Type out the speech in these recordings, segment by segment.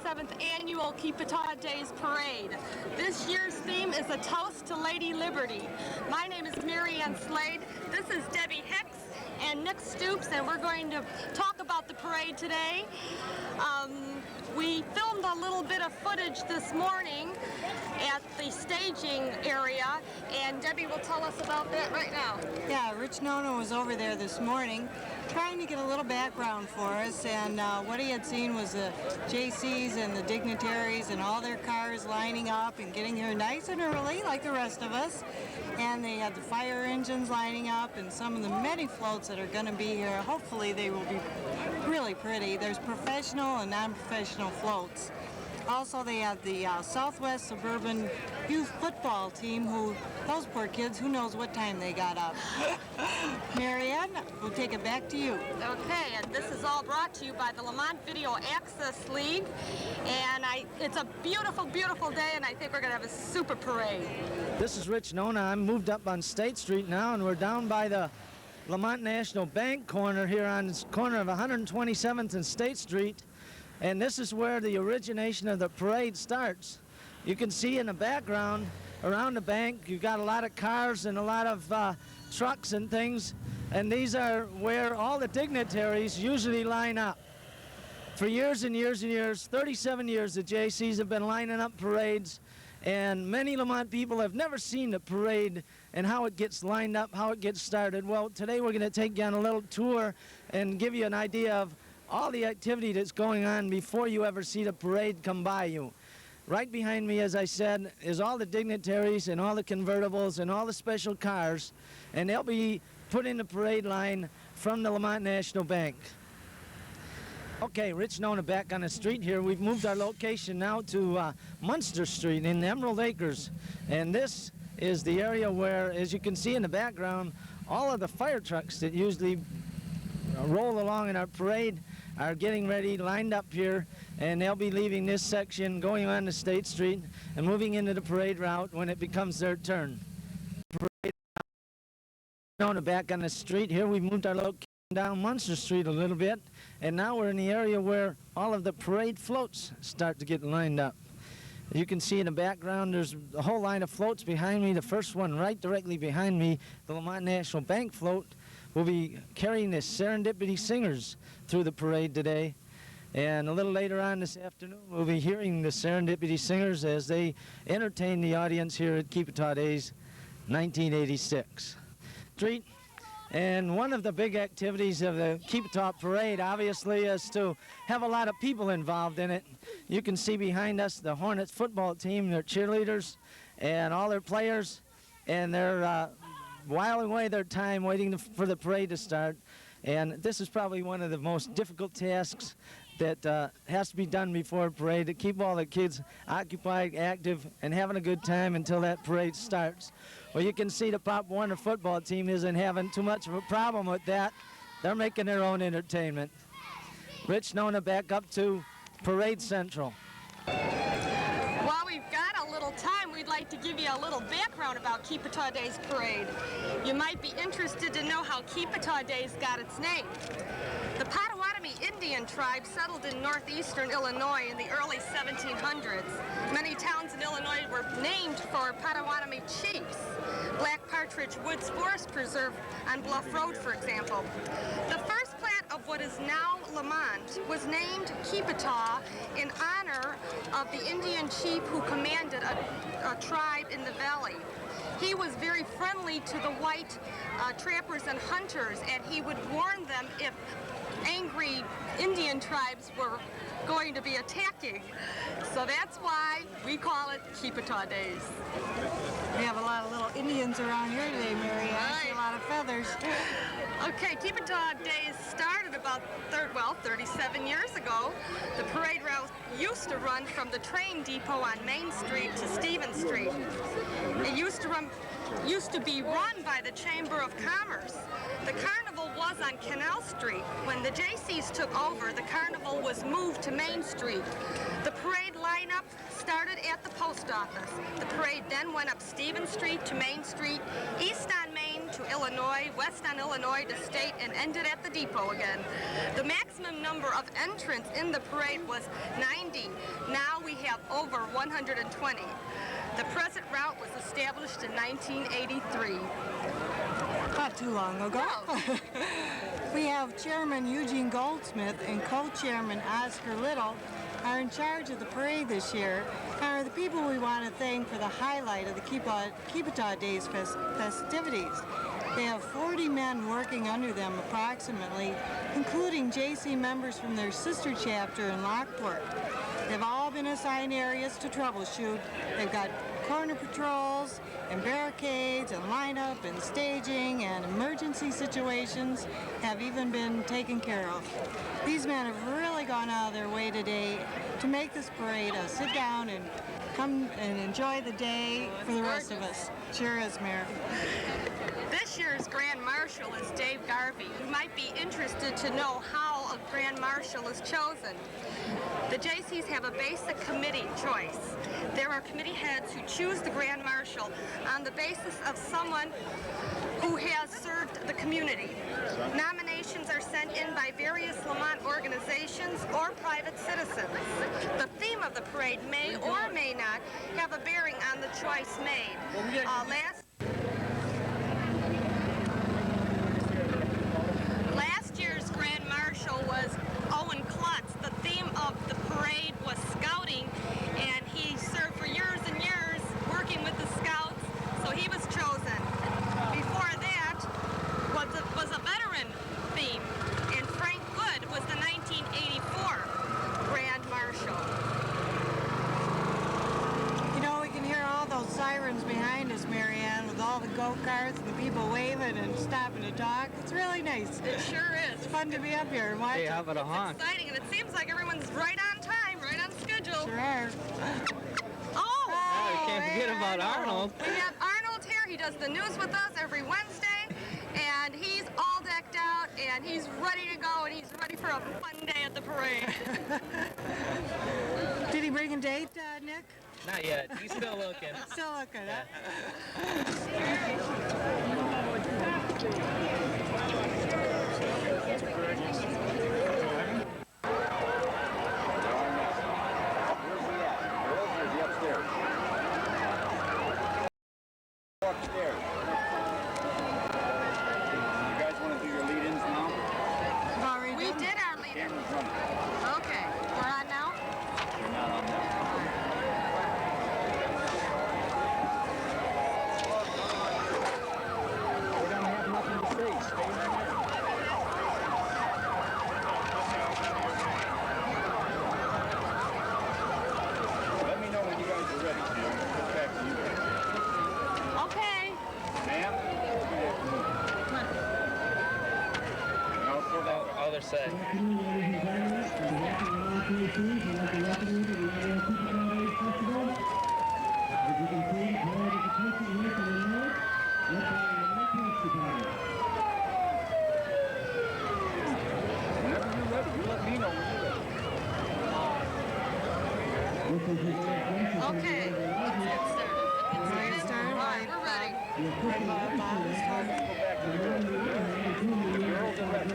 127th Annual Keepataw Days Parade. This year's theme is a toast to Lady Liberty. My name is Mary Ann Slade. This is Debbie Hicks and Nick Stoops, and we're going to talk about the parade today. We filmed a little bit of footage this morning at the staging area, and Debbie will tell us about that right now. Yeah, Rich Nona was over there this morning trying to get a little background for us, and what he had seen was the JCs and the dignitaries and all their cars lining up and getting here nice and early like the rest of us. And they had the fire engines lining up and some of the many floats that are going to be here. Hopefully they will be really pretty. There's professional and non-professional floats. Also, they had the Southwest Suburban Youth Football Team, those poor kids, who knows what time they got up. Marianne, we'll take it back to you. Okay, and this is all brought to you by the Lamont Video Access League. And it's a beautiful, beautiful day, and I think we're going to have a super parade. This is Rich Nona. I'm moved up on State Street now, and we're down by the Lamont National Bank corner here on the corner of 127th and State Street. And this is where the origination of the parade starts. You can see in the background around the bank, you've got a lot of cars and a lot of trucks and things. And these are where all the dignitaries usually line up. For years and years and years, 37 years, the JCs have been lining up parades. And many Lamont people have never seen the parade and how it gets lined up, how it gets started. Well, today we're going to take you on a little tour and give you an idea of all the activity that's going on before you ever see the parade come by you. Right behind me, as I said, is all the dignitaries and all the convertibles and all the special cars, and they'll be put in the parade line from the Lamont National Bank. Okay, Rich Nona back on the street here. We've moved our location now to Munster Street in Emerald Acres, and this is the area where, as you can see in the background, all of the fire trucks that usually roll along in our parade are getting ready, lined up here, and they'll be leaving this section, going on to State Street, and moving into the parade route when it becomes their turn. Parade Nona back on the street here. We've moved our location down Munster Street a little bit, and now we're in the area where all of the parade floats start to get lined up. You can see in the background there's a whole line of floats behind me. The first one right directly behind me, the Lamont National Bank float, will be carrying the Serendipity Singers through the parade today. And a little later on this afternoon, we'll be hearing the Serendipity Singers as they entertain the audience here at Keepataw Days 1986. Street. And one of the big activities of the Keepataw Parade, obviously, is to have a lot of people involved in it. You can see behind us the Hornets football team, their cheerleaders, and all their players, and they're whiling away their time waiting for the parade to start. And this is probably one of the most difficult tasks that has to be done before a parade, to keep all the kids occupied, active, and having a good time until that parade starts. Well, you can see the Pop Warner football team isn't having too much of a problem with that. They're making their own entertainment. Rich Nona back up to Parade Central. While we've got a little time, we'd like to give you a little background about Keepataw Days Parade. You might be interested to know how Keepataw Days got its name. The Potawatomi Indian tribe settled in northeastern Illinois in the early 1700s. Many towns in Illinois were named for Potawatomi chiefs. Black Partridge Woods Forest Preserve on Bluff Road, for example. The first plat of what is now Lamont was named Keepataw in honor of the Indian chief who commanded a tribe in the valley. He was very friendly to the white trappers and hunters, and he would warn them if angry Indian tribes were going to be attacking. So that's why we call it Keepataw Days. We have a lot of little Indians around here today, Mary. I see a lot of feathers. Okay, Keepataw Days started about 37 years ago. The parade route used to run from the train depot on Main Street to Stevens Street. It used to be run by the Chamber of Commerce. The carnival was on Canal Street. When the JCs took over, the carnival was moved to Main Street. The parade lineup started at the post office. The parade then went up Stevens Street to Main Street, east on Main to Illinois, west on Illinois to State, and ended at the depot again. The maximum number of entrants in the parade was 90. over 120. The present route was established in 1983. Not too long ago. No. We have Chairman Eugene Goldsmith and Co-Chairman Oscar Little are in charge of the parade this year and are the people we want to thank for the highlight of the Keepataw Days festivities. They have 40 men working under them approximately, including JC members from their sister chapter in Lockport. They've all been assigned areas to troubleshoot. They've got corner patrols and barricades and lineup and staging and emergency situations have even been taken care of. These men have really gone out of their way today to make this parade a sit down and come and enjoy the day for the rest of us. Sure is, Mayor. This year's Grand Marshal is Dave Garvey. You might be interested to know how a Grand Marshal is chosen. The JCs have a basic committee choice. There are committee heads who choose the Grand Marshal on the basis of someone who has served the community. Nominations are sent in by various Lamont organizations or private citizens. The theme of the parade may or may not have a bearing on the choice made. Last year's Grand Marshal was Owen Klutz. The theme of the parade was scouting, and he served for years and years working with the scouts, so he was chosen. Before that was a veteran theme, and Frank Good was the 1984 Grand Marshal. You know, we can hear all those sirens behind us, Marianne, with all the go-karts and the people waving and stopping to talk. It's really nice. It sure is. It's fun to be up here and watch Hey, it. how about a honk? It's exciting, and it seems like everyone's right on time, right on schedule. Sure are. Oh! Yeah, we can't forget about Arnold. We have Arnold here. He does the news with us every Wednesday, and he's all decked out, and he's ready to go, and he's ready for a fun day at the parade. Did he bring a date, Nick? Not yet. He's still looking. Still looking, huh? Upstairs. You guys want to do your lead-ins now? We did our leader. Okay, we're on now? You're not on now. We don't have nothing to say. Stay right there. Let me know when you guys are ready, Jim. Get back to you guys. Okay. Ma'am? No, for that Other side. Whenever you're ready, you let me know when you're ready. Okay. Let's get started. All right, we're ready. Go back to the girls. The girls are ready.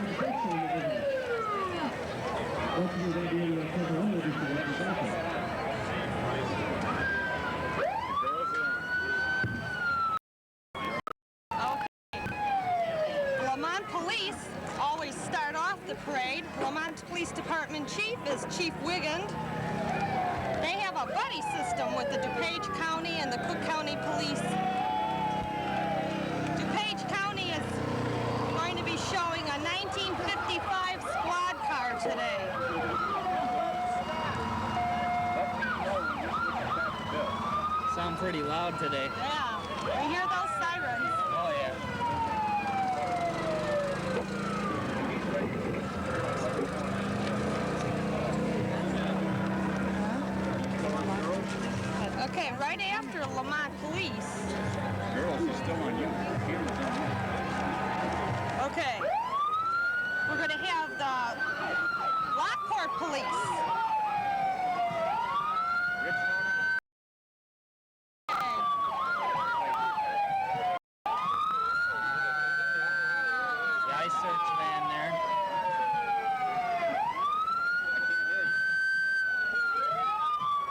Lamont Police always start off the parade. Lamont Police Department Chief is Chief Wigand. They have a buddy system with the DuPage County and the Cook County Police. DuPage County is going to be showing a 1955 squad car today. Let me know when you switch it back to Bill. Sound pretty loud today. Yeah, we hear those sirens. Oh, yeah. Okay, right after Lamont Police. Girls is still on you. Okay. We're going to have the Lockport Police. The ice search van there.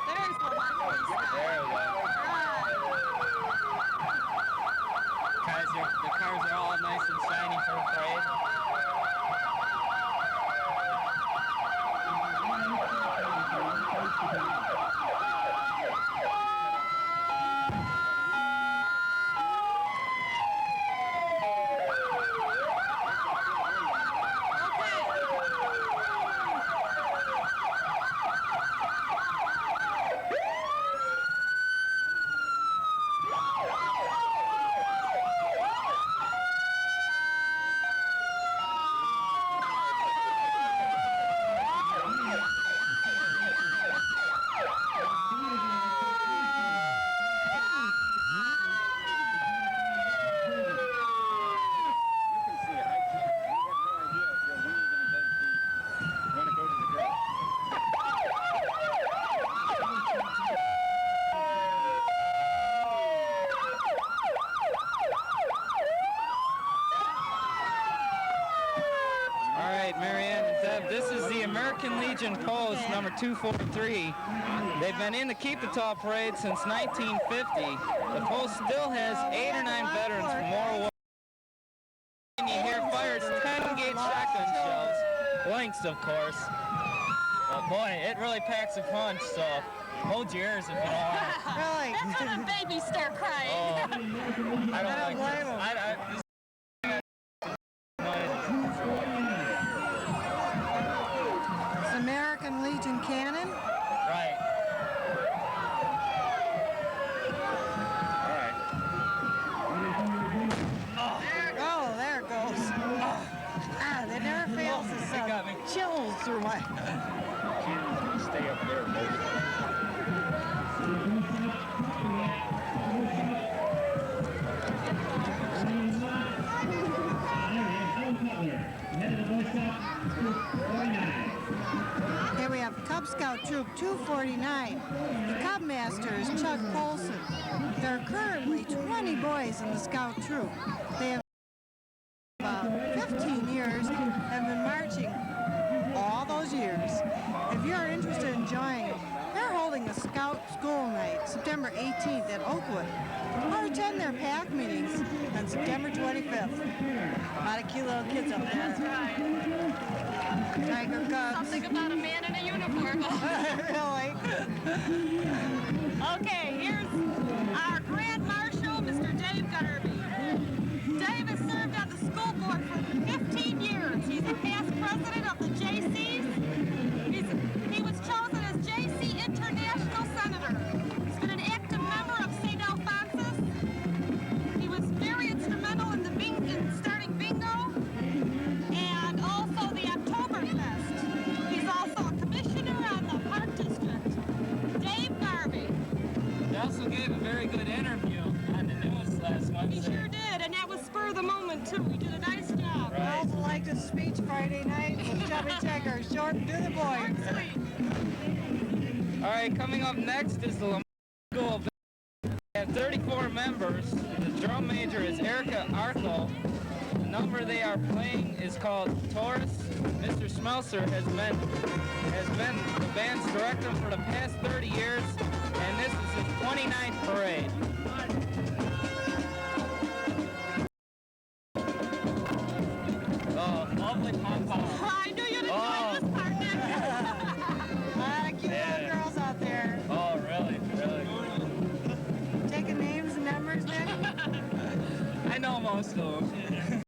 There's Lamont Legion Post number 243. They've been in the Keepataw Parade since 1950. The post still has 8 or 9 veterans from World War II. Here fires 10-gauge shotgun shells, lengths of course. But boy, it really packs a punch, so hold your ears if you don't want it. Really? That's when a baby start crying. Oh, I don't blame like him. It's American Legion Cannon. Right. All right. Oh, there it goes. Ah, that never fails to It got me. chills through my... Stay up there, baby. Here we have Cub Scout Troop 249. The Cub Master is Chuck Polson. There are currently 20 boys in the Scout Troop. They have about 15 years and been marching all those years. If you are interested in joining, they're holding a Scout School Night September 18th at Oakwood, or attend their PAC meetings on September 25th. A lot of cute little kids up there. That's right. Tiger Cubs. Something about a man in a uniform. Really? Okay, here's our Grand Marshal, Mr. Dave Garvey. Dave has served on the school board for 15 years. He's a past president of the JCs. He was chosen as JC International Senator. He's been an active member of St. Alphonsus. He was very instrumental in starting bingo and also the Oktoberfest. He's also a commissioner on the Park District. Dave Garvey. They also gave a very good interview on the news last He Wednesday. sure did, and that was spur of the moment too. He did a nice job. I also liked his speech Friday night with Chubby Checker, short and to the Short point. and sweet. All right, coming up next is the Lamont School Band. They have 34 members. The drum major is Erica Arco. The number they are playing is called Taurus. Mr. Schmelzer has been the band's director for the past 30 years, and this is his 29th parade. Oh, lovely pom-pom. I knew you'd enjoy this part, Nick. A lot of cute little girls out there. Oh, really, really. Taking names and numbers, Nick? I know most of them.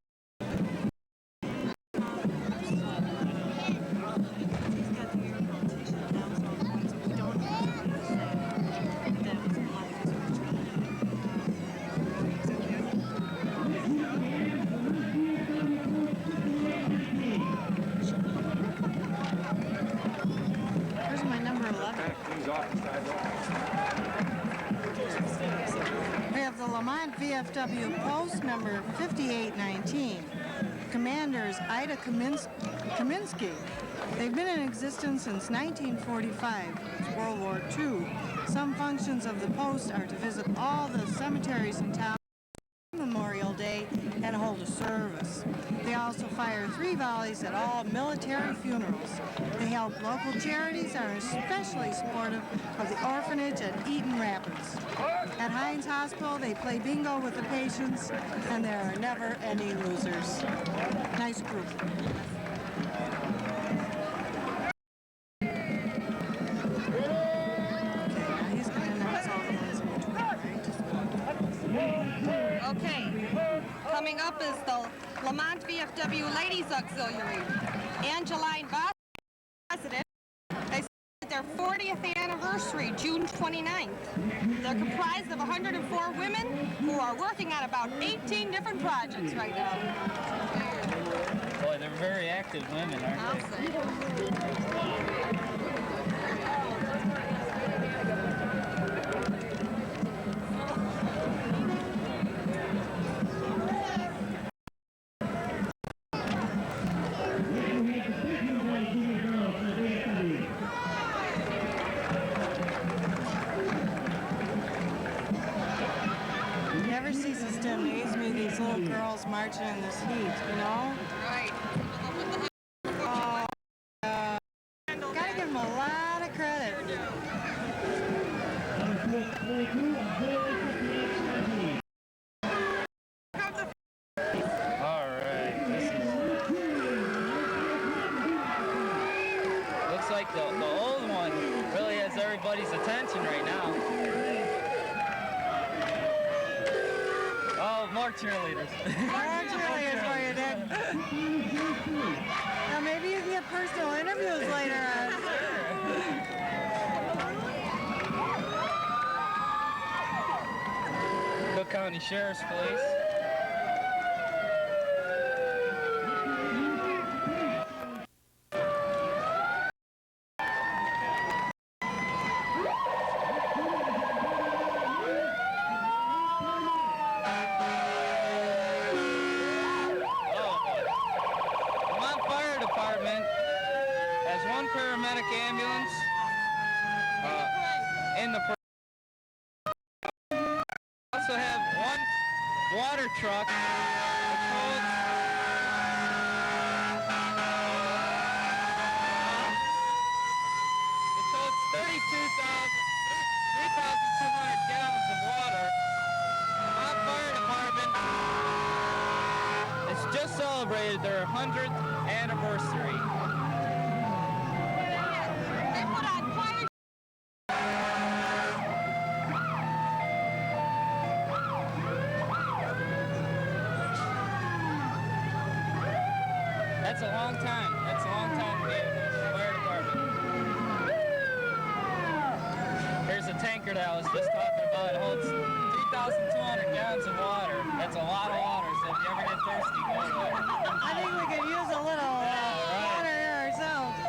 Where's my number 11? We have the Lamont VFW Post number 5819. Commander is Ida Kaminsky. They've been in existence since 1945. It's World War II. Some functions of the post are to visit all the cemeteries in town on Memorial Day and hold a service. They also fire 3 volleys at all military funerals. They help local charities and are especially supportive of the orphanage at Eaton Rapids. At Heinz Hospital, they play bingo with the patients, and there are never any losers. Nice group. He's going to announce all the ones in between, right? Okay, coming up is the Lamont VFW Ladies Auxiliary. Angeline Voss, president. They celebrate their 40th anniversary, June 29th. They're comprised of 104 women who are working on about 18 different projects right now. Boy, they're very active women, aren't I'll they? say. Never ceases to amaze me, these little girls marching in this heat, you know? Right. Oh, gotta Alright, looks like the old one really has everybody's attention right now. Oh, more cheerleaders. More cheerleaders for you, Dick. Now maybe you can get personal interviews later on. Cook County Sheriff's Police. Has one paramedic ambulance in the also have one water truck which holds 3,200 gallons of water. Our fire department has just celebrated their 100th anniversary. That's a long time. That's a long time to be in the fire department. Here's a tanker that I was just talking about. It holds 3,200 gallons of water. That's a lot of water, so if you ever get thirsty, go to it. I think we could use a little water here ourselves.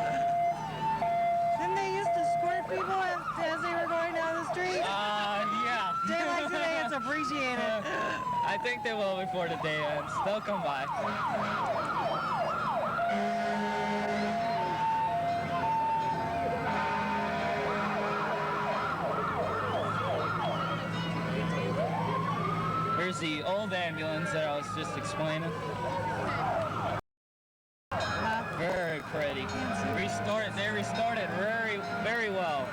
Didn't they used to squirt people as they were going down the street? Yeah. Day like today, it's appreciated. I think they will before the day ends. They'll come by. Here's the old ambulance that I was just explaining. Very pretty. They restored it very well.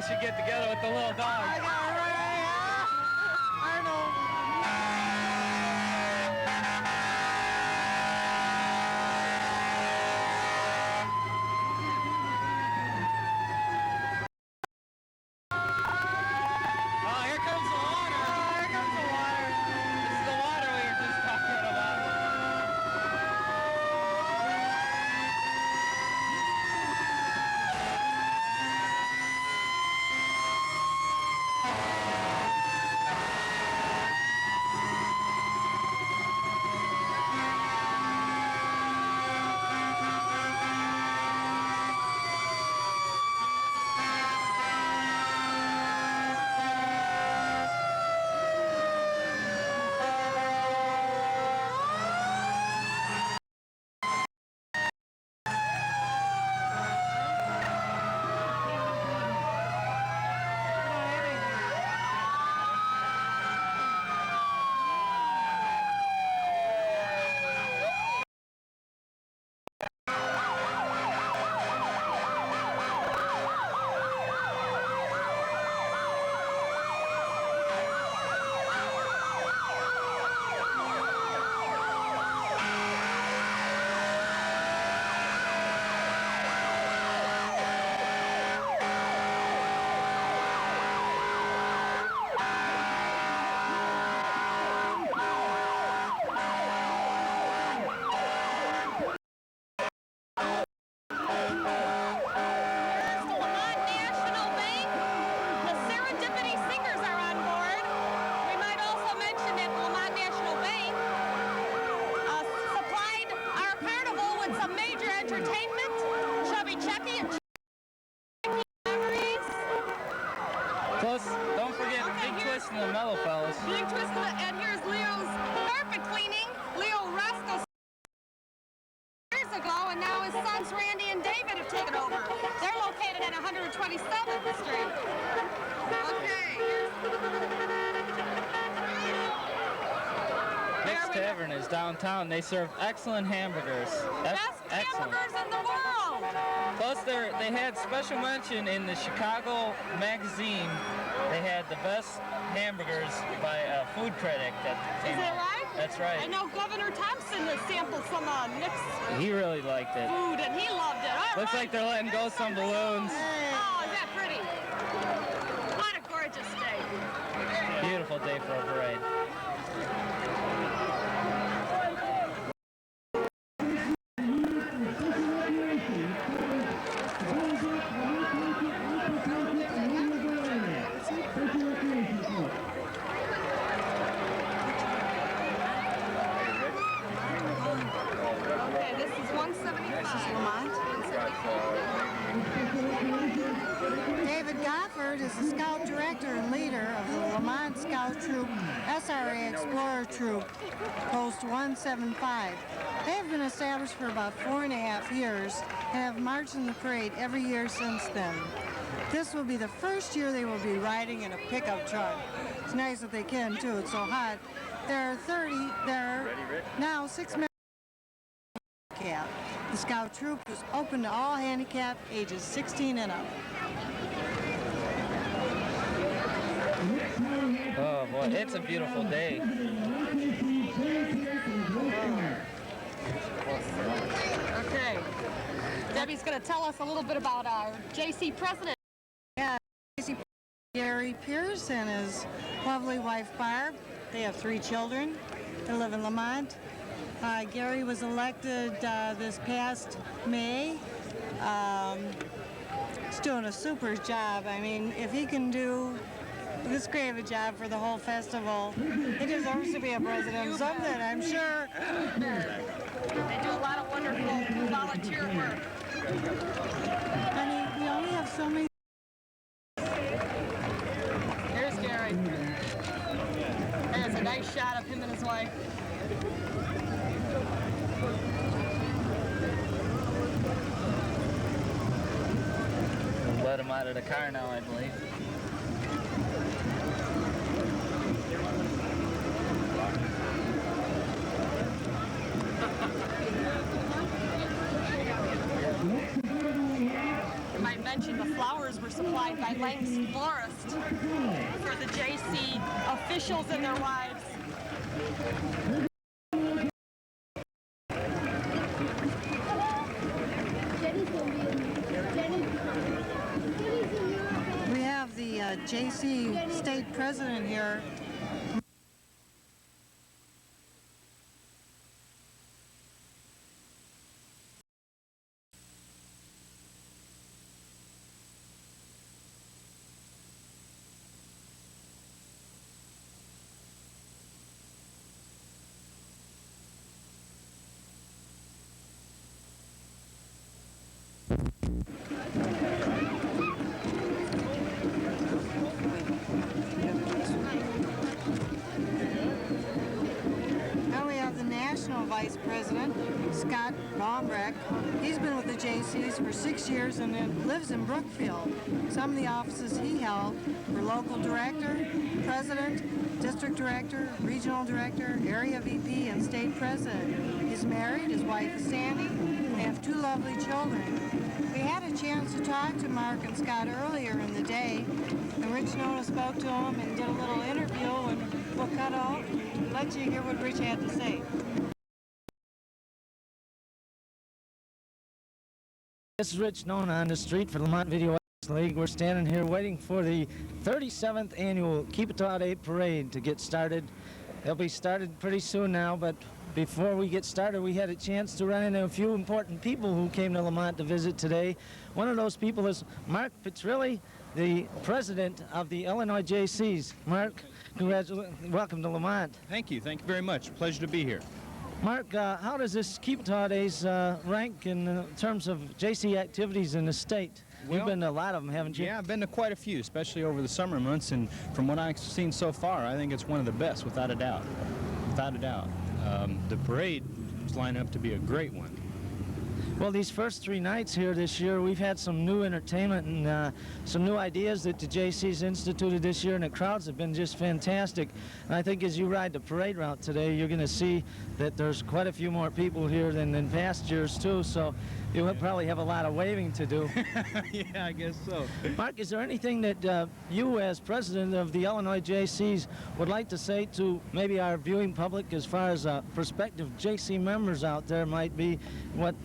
Should get together with the little dog. I got it right, Arnold. Oh, here comes the water. Oh, here comes the water. This is the water we were just talking about. Plus, don't forget Big twist in the mellow, fellas. Big twist, and here's Leo's carpet cleaning. Leo Roscoe years ago, and now his sons Randy and David have taken over. They're located at 127th Street. Okay. Nick's Tavern is downtown. They serve excellent hamburgers. Best Excellent. hamburgers in the world. Plus, they had special mention in the Chicago magazine. They had the best hamburgers by a food critic. Is that right? That's right. I know Governor Thompson has sampled some Nick's He really liked it. food, and he loved it. All Looks right. like they're letting go some balloons. Oh, is that pretty? What a gorgeous day. Beautiful day for a parade. Okay, this is 175. Lamont. David Gofford is the scout director and leader of the Lamont Scout Troop, SRA Explorer Troop, Post 175. They have been established for about 4.5 years and have marched in the parade every year since then. This will be the first year they will be riding in a pickup truck. It's nice that they can too, it's so hot. There are now 6 members. The Scout Troop is open to all handicapped ages 16 and up. Oh boy, it's a beautiful day. Okay. Debbie's going to tell us a little bit about our JC president. Yeah, Gary Pierce and his lovely wife Barb. They have 3 children. They live in Lamont. Gary was elected this past May. He's doing a super job. I mean, if he can do this great of a job for the whole festival, he deserves to be a president of something, I'm sure. They do a lot of wonderful volunteer work. I mean, we only have so many. Here's Gary. There's a nice shot of him and his wife. Let him out of the car now, I believe. You might mention the flowers were supplied by Langston Florist for the JC officials and their wives. We have the JC state president here. Now we have the national vice president, Scott Baumreck. He's been with the JCs for 6 years and lives in Brookfield. Some of the offices he held were local director, president, district director, regional director, area VP, and state president. He's married, his wife is Sandy. They have 2 lovely children. We had a chance to talk to Mark and Scott earlier in the day, and Rich Nona spoke to him and did a little interview, and we'll cut off. Let you hear what Rich had to say. This is Rich Nona on the street for Lamont Video League. We're standing here waiting for the 37th Annual Keepataw Days Parade to get started. They'll be started pretty soon now, but before we get started, we had a chance to run into a few important people who came to Lamont to visit today. One of those people is Mark Petrilli, the president of the Illinois JCs. Mark, welcome to Lamont. Thank you very much. Pleasure to be here. Mark, how does this Keepataw Days rank in terms of JC activities in the state? You've been to a lot of them, haven't you? Yeah, I've been to quite a few, especially over the summer months, and from what I've seen so far, I think it's one of the best, without a doubt. Without a doubt. The parade is lining up to be a great one. Well, these first 3 nights here this year, we've had some new entertainment and some new ideas that the JC's instituted this year, and the crowds have been just fantastic. And I think as you ride the parade route today, you're going to see that there's quite a few more people here than in past years, too, so you'll probably have a lot of waving to do. Yeah, I guess so. Mark, is there anything that you, as president of the Illinois JCs, would like to say to maybe our viewing public as far as prospective JC members out there might be, what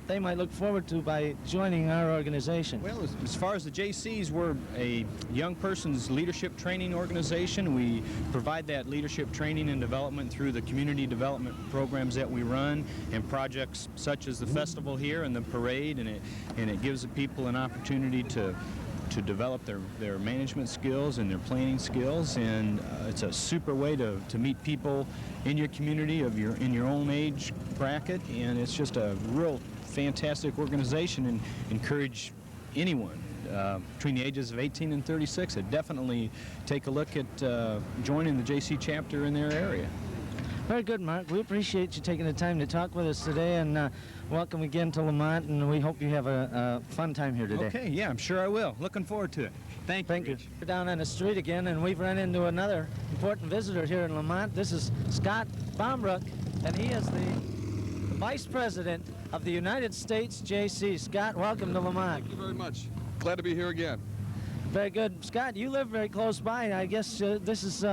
they might look forward to by joining our organization? Well, as far as the JCs, we're a young person's leadership training organization. We provide that leadership training and development through the community development programs that we run and projects such as the festival here and the parade, and it gives the people an opportunity to develop their management skills and their planning skills, and it's a super way to meet people in your community in your own age bracket, and it's just a real fantastic organization, and encourage anyone between the ages of 18 and 36 to definitely take a look at joining the JC chapter in their area. Very good, Mark. We appreciate you taking the time to talk with us today, and welcome again to Lamont, and we hope you have a fun time here today. Okay, yeah, I'm sure I will. Looking forward to it. Thank you. We're down on the street again, and we've run into another important visitor here in Lamont. This is Scott Bombrook, and he is the Vice President of the United States JC. Scott, welcome to Lamont. Thank you very much. Glad to be here again. Very good. Scott, you live very close by. I guess this is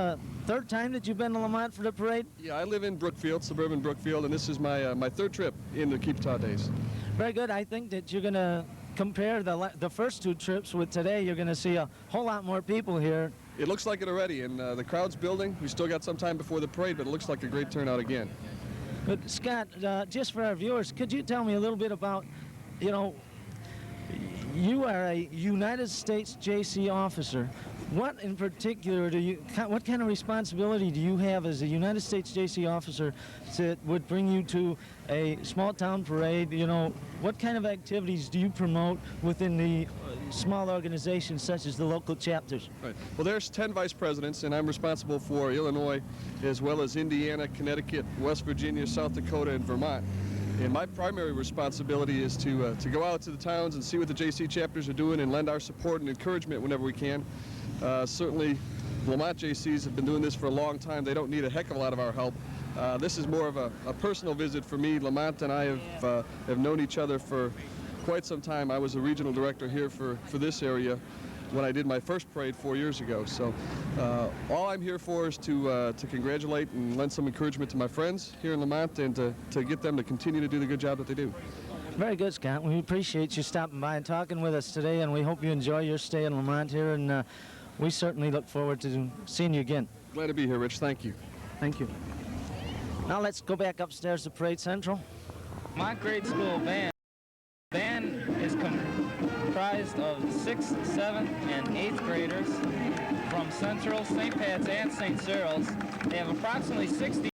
third time that you've been to Lamont for the parade? Yeah, I live in Brookfield, suburban Brookfield, and this is my my third trip in the Keepataw Days. Very good. I think that you're going to compare the first 2 trips with today. You're going to see a whole lot more people here. It looks like it already, and the crowd's building. We still got some time before the parade, but it looks like a great turnout again. But Scott, just for our viewers, could you tell me a little bit about, you know, you are a United States JC officer. What in particular what kind of responsibility do you have as a United States JC officer that would bring you to a small town parade? You know, what kind of activities do you promote within the small organizations such as the local chapters? Right. Well, there's 10 vice presidents, and I'm responsible for Illinois as well as Indiana, Connecticut, West Virginia, South Dakota, and Vermont. And my primary responsibility is to go out to the towns and see what the JC chapters are doing and lend our support and encouragement whenever we can. Certainly, Lamont JCs have been doing this for a long time. They don't need a heck of a lot of our help. This is more of a personal visit for me. Lamont and I have known each other for quite some time. I was a regional director here for this area when I did my first parade 4 years ago. So all I'm here for is to congratulate and lend some encouragement to my friends here in Lamont, and to get them to continue to do the good job that they do. Very good, Scott. We appreciate you stopping by and talking with us today, and we hope you enjoy your stay in Lamont here, and we certainly look forward to seeing you again. Glad to be here, Rich. Thank you. Thank you. Now let's go back upstairs to Parade Central. My grade school band is comprised of 6th, 7th, and 8th graders from Central, St. Pat's, and St. Cyril's. They have approximately 60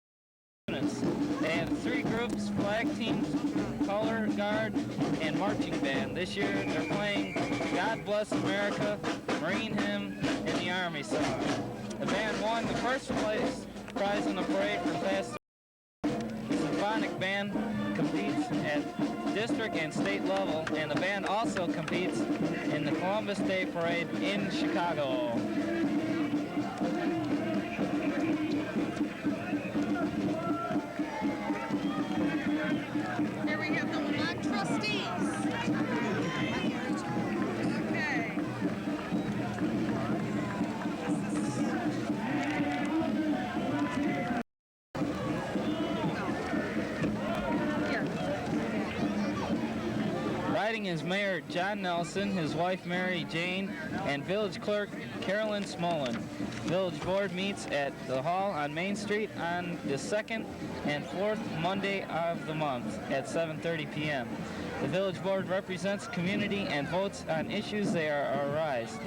students. They have 3 groups: flag team, color guard, and marching band. This year they're playing God Bless America, Marine Hymn, and the Army song. The band won the first place prize in the parade for the past. The symphonic band competes at district and state level, and the band also competes in the Columbus Day Parade in Chicago. Here we have the Lamont trustees. Okay. Here. Riding is Mayor John Nelson, his wife Mary Jane, and Village Clerk Carolyn Smolin. Village Board meets at the Hall on Main Street on the 2nd and 4th Monday of the month at 7:30 p.m. The Village Board represents community and votes on issues that arise.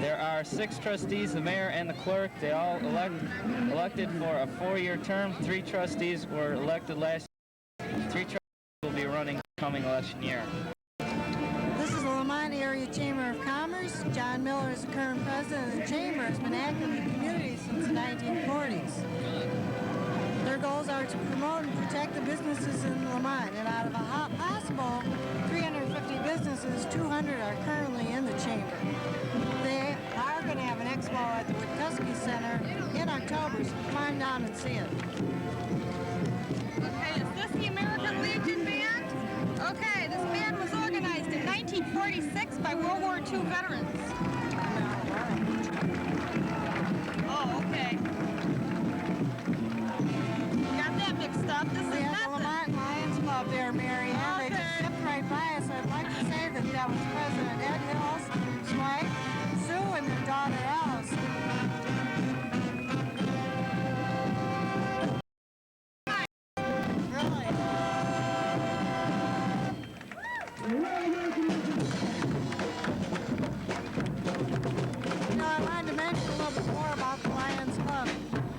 There are 6 trustees, the mayor and the clerk. They all elected for a 4-year term. 3 trustees were elected last year. 3 trustees will be running coming election year. The the Chamber of Commerce. John Miller is the current president of the Chamber, has been active in the community since the 1940s. Their goals are to promote and protect the businesses in Lamont, and out of a possible 350 businesses, 200 are currently in the Chamber. They are going to have an expo at the Witkuski Center in October, so come on down and see it. Okay, is this the American Legion Band? Okay, this band was organized in 1946 by World War II veterans. Oh, okay. Got that mixed up. This is We have the nothing. Lamont Lions Club there, Mary Ann. They Okay. just stepped right by us. I'd like to say that that was President Ed Hills, his wife, Sue, and their daughter Alice. Really? You know, I wanted to mention a little bit more about the Lions Club.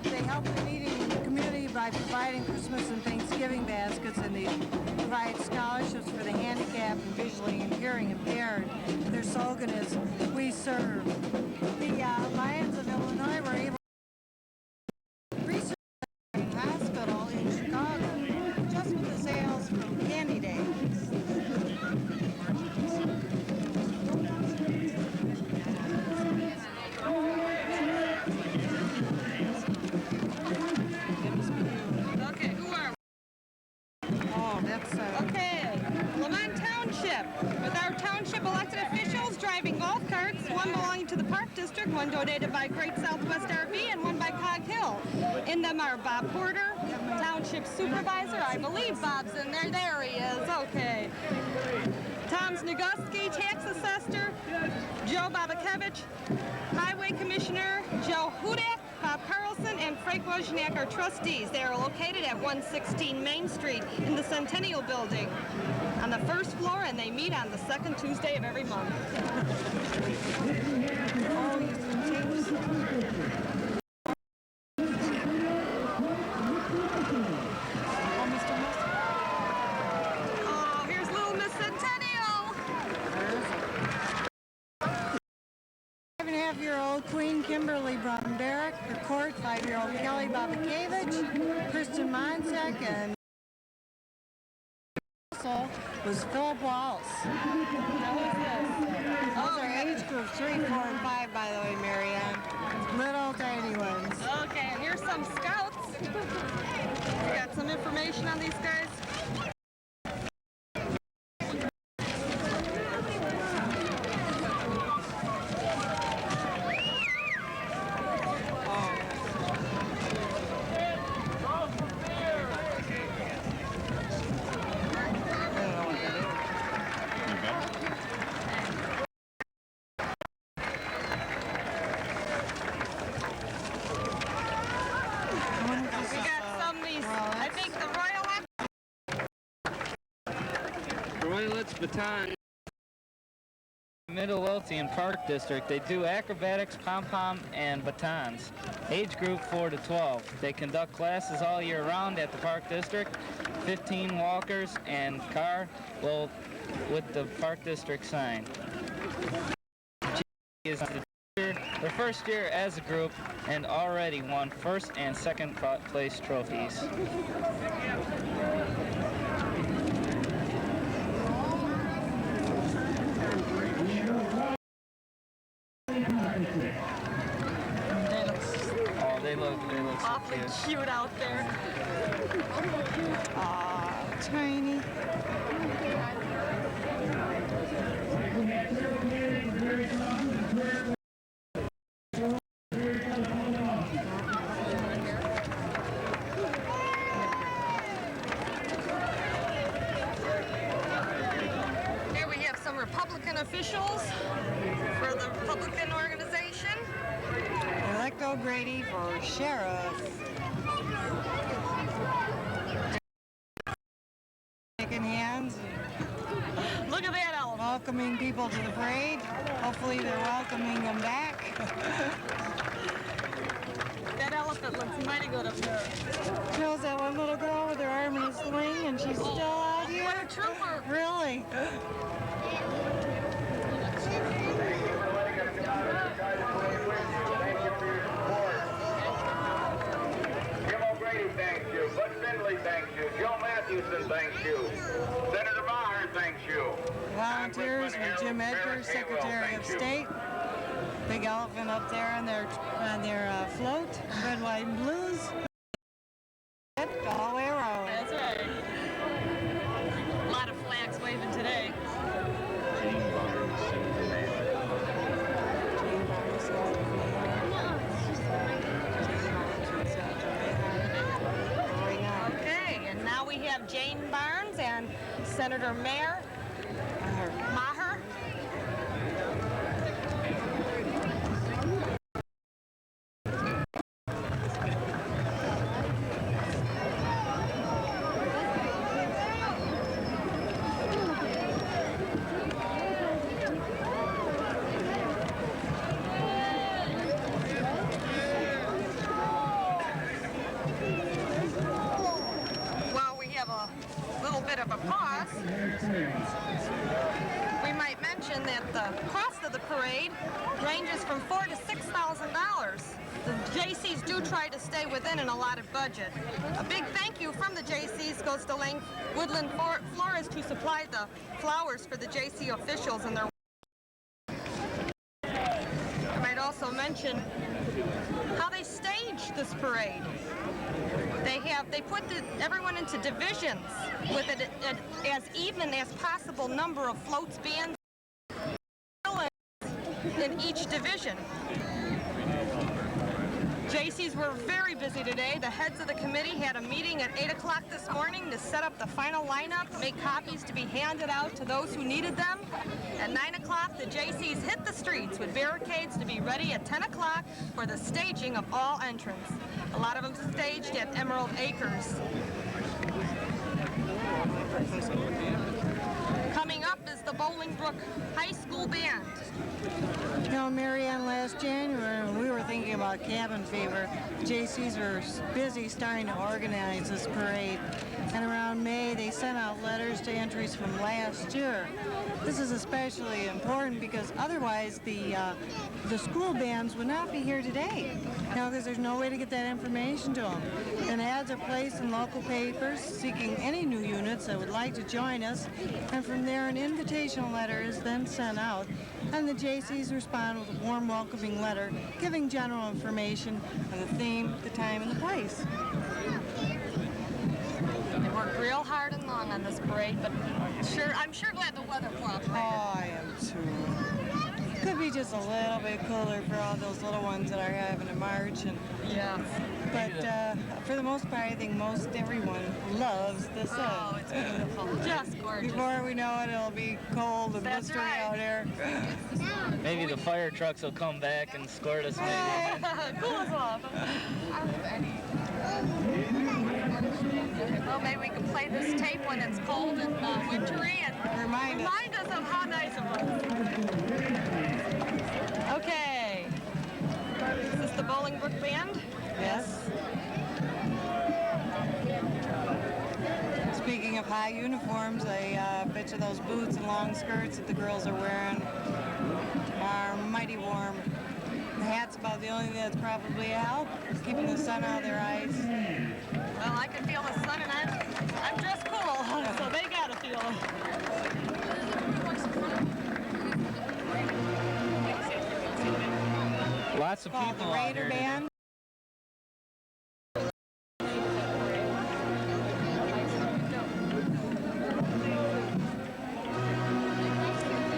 They help the needy in the community by providing Christmas and Thanksgiving baskets, and they provide scholarships for the handicapped and visually and hearing impaired. Their slogan is, "We serve." The Lions of Illinois were able to research a hospital in Chicago just with the sales from Candy Days. Okay, who are we? Oh, that's Okay, Lamont Township, with our township elected officials driving golf carts, one belonging to the Park District, one donated by Great Southwest RV, and one by Cog Hill. In them are Bob Porter, Township Supervisor. I believe Bob's in there. There he is. Okay. Tom Snigoski, Tax Assessor, Joe Babakevich, Highway Commissioner, Joe Hudak, Bob Carlson, and Frank Wozniak are trustees. They are located at 116 Main Street in the Centennial Building on the first floor, and they meet on the second Tuesday of every month. Oh, here's Little Miss Centennial. 5.5-year-old Queen Kimberly Bromberg, her court, 5-year-old Kelly Babakevich, Kristen Monsek, and also was Philip Waltz. Those are age groups 3, 4, and 5, by the way, Mary Ann. Little tiny ones. Okay, and here's some scouts. We got some information on these guys. We got some of these, I think the Royalets Baton. Middle Lothian Park District, they do acrobatics, pom-pom, and batons. Age group 4 to 12. They conduct classes all year round at the Park District. 15 walkers and car, well, with the Park District sign. Is their first year as a group and already won first and second place trophies. Oh, they look so awfully cute. cute out there. Aw, tiny. Here we have some Republican officials for the Republican organization. Elect O'Grady for sheriff. Shaking hands, Look at that elephant. welcoming people to the parade. Hopefully they're welcoming them back. That elephant looks mighty good up there. Shows that one little girl with her arm in a sling, and she's still out here. What a trooper. Really? Houston thanks you. Senator Maher thanks you. Volunteers Congressman with Jim Harold Edgar, Haywell, Secretary of thank you. State. Big elephant up there on their float. Red, white, and blues. All the way around. That's right. A lot of flags waving today. Okay, and now we have Jane Barnes and Senator Maher. While we have a little bit of a pause, we might mention that the cost of the parade ranges from $4,000 to $6,000. The J.C.'s do try to stay within an allotted budget. A big thank you from the J.C.'s goes to Lang Woodland Florists who supplied the flowers for the J.C. officials and their. I might also mention how they stage this parade. They put everyone into divisions with as even as possible number of floats, bands in each division. J.C.'s were very busy today. The heads of the committee had a meeting at 8 o'clock this morning to set up the final lineup, make copies to be handed out to those who needed them. At 9 o'clock, the J.C.'s hit the streets with barricades to be ready at 10 o'clock for the staging of all entrants. A lot of them staged at Emerald Acres. Coming up is the Bolingbrook High School Band. You know, Marianne, last January, when we were thinking about cabin fever, J.C.'s were busy starting to organize this parade. And around May, they sent out letters to entries from last year. This is especially important because otherwise the school bands would not be here today. Now, because there's no way to get that information to them. And ads are placed in local papers seeking any new units that would like to join us. And from there, an invitational letter is then sent out. And the J.C.'s respond with a warm welcoming letter giving general information on the theme, the time, and the place. They worked real hard and long on this parade, but I'm sure glad the weather cooperated. Oh, I am too. Could be just a little bit cooler for all those little ones that are having to march. Yeah. But for the most part, I think most everyone loves the sun. Oh, it's beautiful. Just gorgeous. Before we know it, it'll be cold and That's blistering right. out here. Maybe the fire trucks will come back and escort us maybe. Cool as off. I don't have any. Well, maybe we can play this tape when it's cold and wintry and Remind us of how nice it was. Okay. Is this the Bolingbrook Band? Yes. Speaking of high uniforms, I bet you those boots and long skirts that the girls are wearing are mighty warm. The hat's about the only thing that's probably a help, keeping the sun out of their eyes. Well, I can feel the sun and I'm dressed cool, so they gotta feel it. Lots of Called people the out Raider here. Band.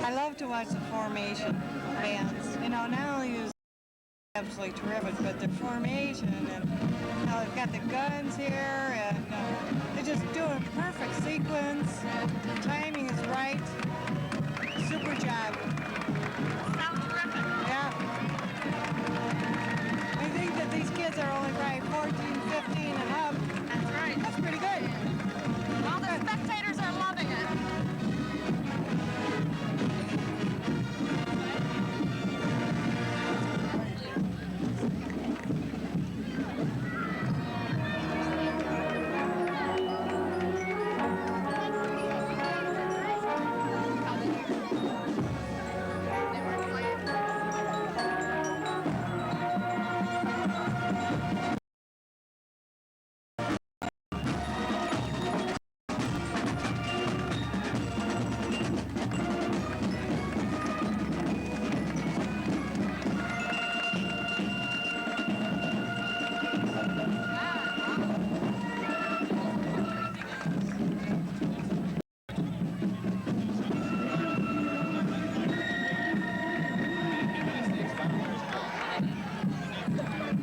I love to watch the formation bands. You know, not only is absolutely terrific, but the formation and how they've got the guns here and they're just doing a perfect sequence. Timing is right. Super job. Sounds terrific. Yeah. I think that these kids are only probably 14, 15 and up. That's right. That's pretty good. All the spectators are loving it.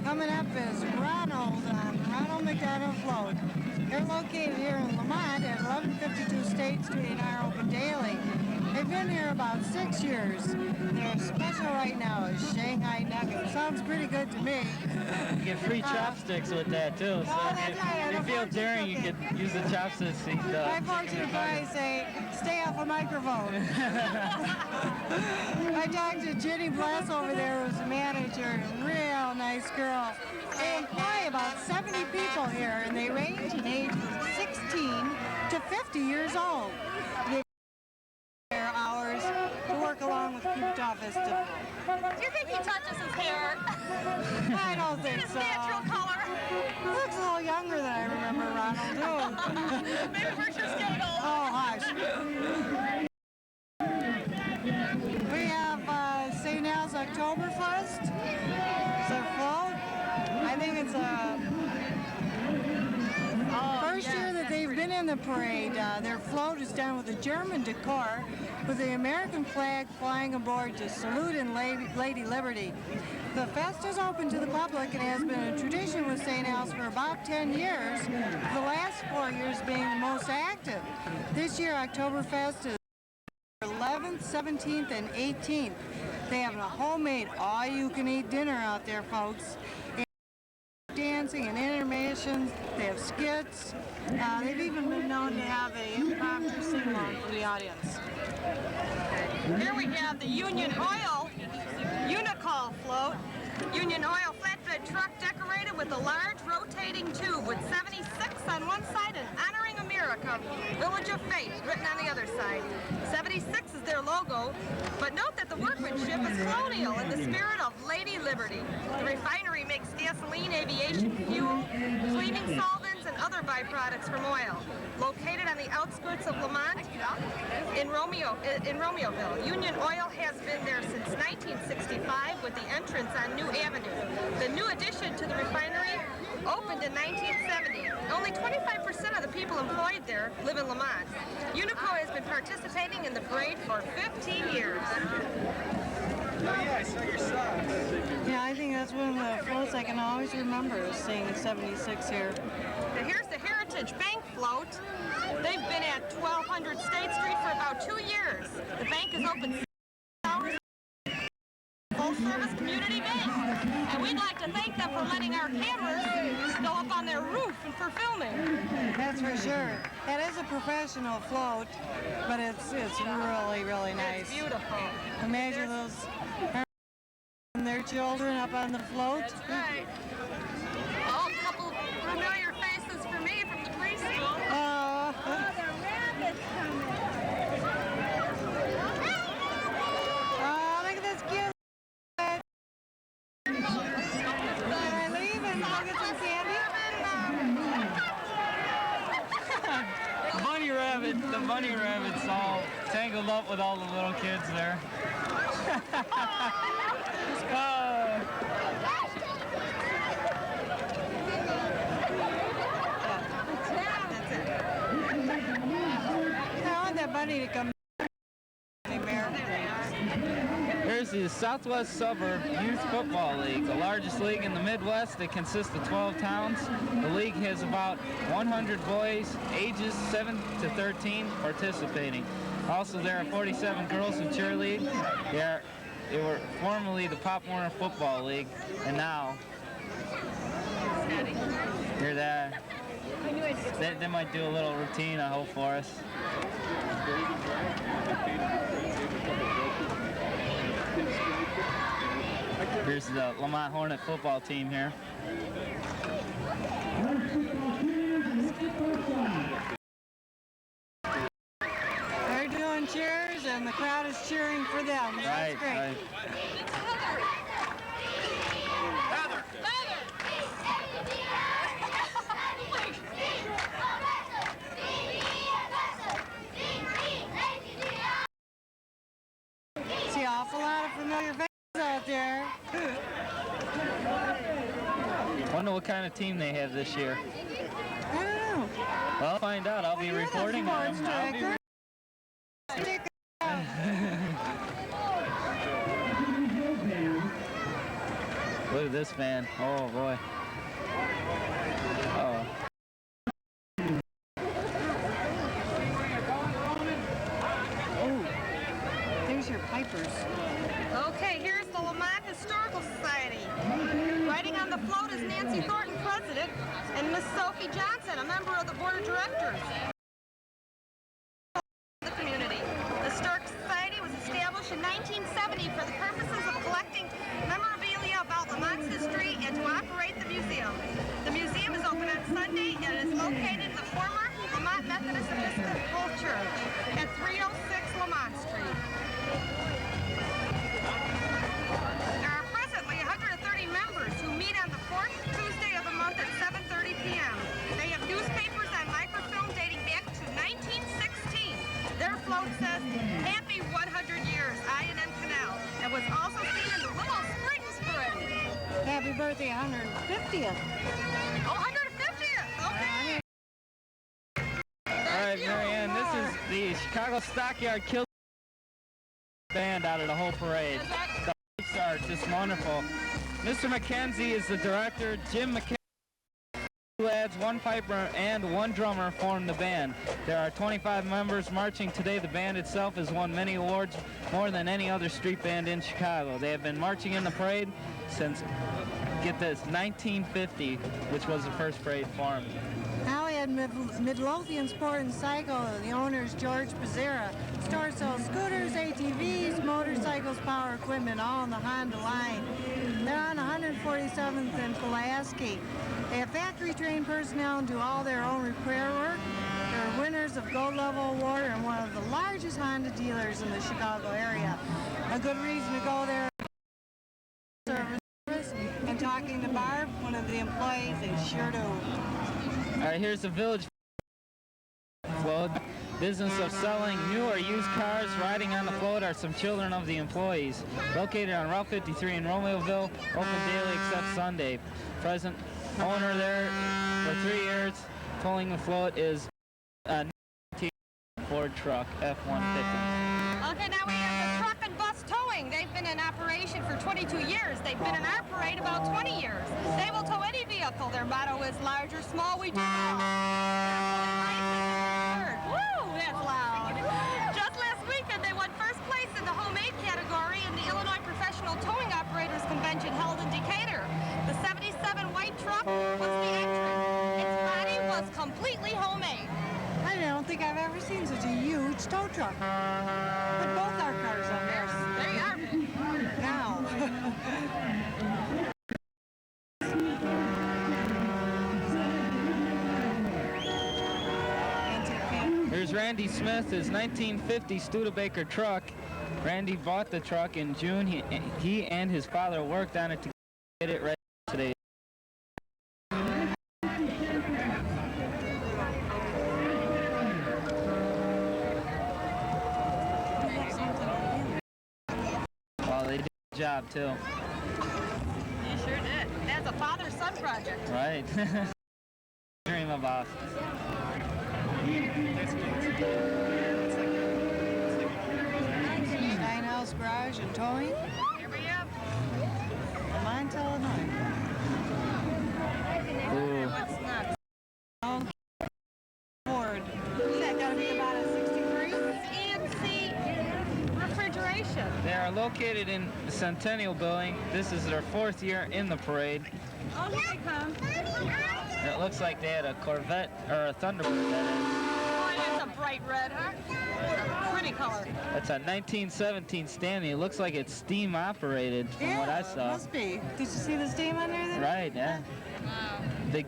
Coming up is Ronald on the Ronald McDonald Float. They're located here in Lamont at 1152 State Street and are open daily. They've been here about 6 years. Their special right now is Shanghai Nugget. Sounds pretty good to me. You get free chopsticks with that too. So Oh, that's right. if you feel daring, you could use the chopsticks. My fortune advice say, stay off a microphone. I talked to Jenny Bless over there, who's the manager, real nice girl. They employ about 70 people here, and they range in age from 16 to 50 years old. They their hours to work along with Keepataw Festival. Do you think he touches his hair? I don't think His so. natural color? He looks a little younger than I remember Ronald too. Maybe we're just getting old. Oh, hush. We have St. Al's Oktoberfest. It's their float. I think it's first year that they've been in the parade. Their float is done with a German decor with the American flag flying aboard to salute in Lady Liberty. The fest is open to the public and has been a tradition with St. Al's for about 10 years, the last 4 years being the most active. This year, Oktoberfest is 11th, 17th, and 18th. They have a homemade all-you-can-eat dinner out there, folks. Dancing and intermissions. They have skits. They've even been known to have an impromptu sing-along for the audience. Here we have the Union Oil Unicall float. Union Oil flatbed truck decorated with a large rotating tube with 76 on one side and Honoring America, Village of Faith written on the other side. 76 is their logo, but note that the workmanship is colonial in the spirit of Lady Liberty. The refinery makes gasoline, aviation fuel, cleaning solvents, and other byproducts from oil. Located on the outskirts of Lamont in Romeoville, Union Oil has been there since 1965 with the entrance on New Avenue. The new addition to the refinery opened in 1970. Only 25% of the people employed there live in Lamont. Unico has been participating in the parade for 15 years. Oh yeah, I saw your socks. Yeah, I think that's one of the floats I can always remember is seeing 76 here. Now here's the Heritage Bank float. They've been at 1200 State Street for about 2 years. The bank is open 6 hours. Full-service community bank. And we'd like to thank them for letting our cameras go up on their roof and for filming. That's for sure. It is a professional float, but it's really, really nice. It's beautiful. Imagine those parents and their children up on the float. That's right. Oh, a couple familiar faces for me from the preschool. Oh, the rabbit's coming. oh, look at this cute. Can I leave and go get some candy? The bunny rabbit's all tangled up with all the little kids there. I want that bunny to come. Here's the Southwest Suburb Youth Football League, the largest league in the Midwest. It consists of 12 towns. The league has about 100 boys, ages 7 to 13, participating. Also, there are 47 girls who cheerlead. They were formerly the Pop Warner Football League, and now, hear that? They might do a little routine, I hope, for us. Here's the Lamont Hornet football team here. They're doing cheers, and the crowd is cheering for them. That's great. Right. See an awful lot of familiar faces out there. Wonder what kind of team they have this year. I don't know. Well, I'll find out. I'll be You're the reporting on sports them. I'll be director. Stick around. Look at this band. Oh boy. Oh. There's your pipers. Okay, here's the Lamont Historical Society. Riding on the float is Nancy Thornton, president, and Miss Sophie Johnson, a member of the board of directors. The community. The Historic Society was established in 1970 for the purposes of collecting memorabilia about Lamont's history and to operate the museum. The museum is open on Sunday and is located in the former Lamont Methodist Episcopal Church at 306 Lamont Street. There are presently 130 members who meet on the fourth Tuesday of the month at 7:30 p.m. They have newspapers on microfilm dating back to 1916. Their float says, "Happy 100 years, I&M Canal," and was also seen in the Willow Springs Parade. Happy birthday, 150th. Oh, 150th! Okay! All right, Marianne, this is the Chicago Stockyard Kill band out of the whole parade. The lights are just wonderful. Mr. McKenzie is the director. Jim McKenzie, two lads, one piper, and one drummer form the band. There are 25 members marching today. The band itself has won many awards, more than any other street band in Chicago. They have been marching in the parade since, get this, 1950, which was the first parade formed. Now we had Midlothian Sport and Cycle. The owner is George Pizzera. Store sells scooters, ATVs, motorcycles, power equipment, all in the Honda line. They're on 147th and Pulaski. They have factory-trained personnel and do all their own repair work. They're winners of Gold Level Award and one of the largest Honda dealers in the Chicago area. A good reason to go there. Service and talking to Barb, one of the employees, they sure do. All right, here's the Village float. Business of selling new or used cars. Riding on the float are some children of the employees. Located on Route 53 in Romeoville, open daily except Sunday. Present owner there for 3 years. Towing the float is a Ford truck, F-150. Okay, now we have the truck and bus towing. They've been in operation for 22 years. They've been in our parade about 20 years. They will tow any vehicle. Their motto is large or small, we do all. Woo, that's loud. Just last weekend, they won first place in the homemade category in the Illinois Professional Towing Operators Convention held in Decatur. The 77 white truck was the entrant. Its body was completely homemade. I don't think I've ever seen such a huge tow truck. But both our cars on there. They are. Now. Here's Randy Smith, his 1950 Studebaker truck. Randy bought the truck in June. He and his father worked on it to get it ready today. Well, they did a good job too. You sure did. That's a father-son project. Right. Dream about. Steinhaus Garage and Towing, Here we have. Lamont, Illinois. Ooh. What's next? Ford. Is that gotta be about a 63? EMC refrigeration. They are located in the Centennial Building. This is their 4th year in the parade. Oh, here they come. It looks like they had a Corvette or a Thunderbird that is. Oh, that's a bright red, huh? Pretty color. That's a 1917 Stanley. It looks like it's steam operated from what I saw. Must be. Did you see the steam under there? Right, yeah. Wow. Big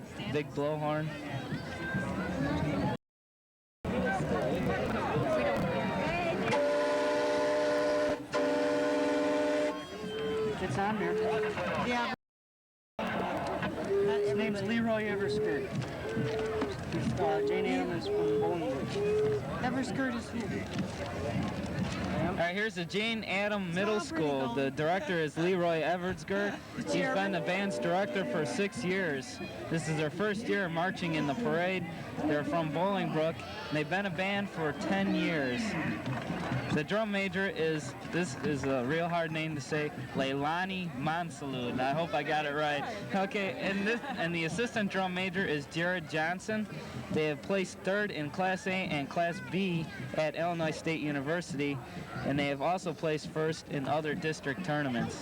blowhorn. It's on there. Yeah. His name's Leroy Everskirt. Jane Adam is from Bolingbrook. Everskirt is who? All right, here's the Jane Adam Middle School. The director is Leroy Eversger. He's been the band's director for 6 years. This is their first year marching in the parade. They're from Bolingbrook, and they've been a band for 10 years. The drum major is, this is a real hard name to say, Leilani Mansalud. I hope I got it right. Okay, and the assistant drum major is Jared Johnson. They have placed third in Class A and Class B at Illinois State University, and they have also placed first in other district tournaments.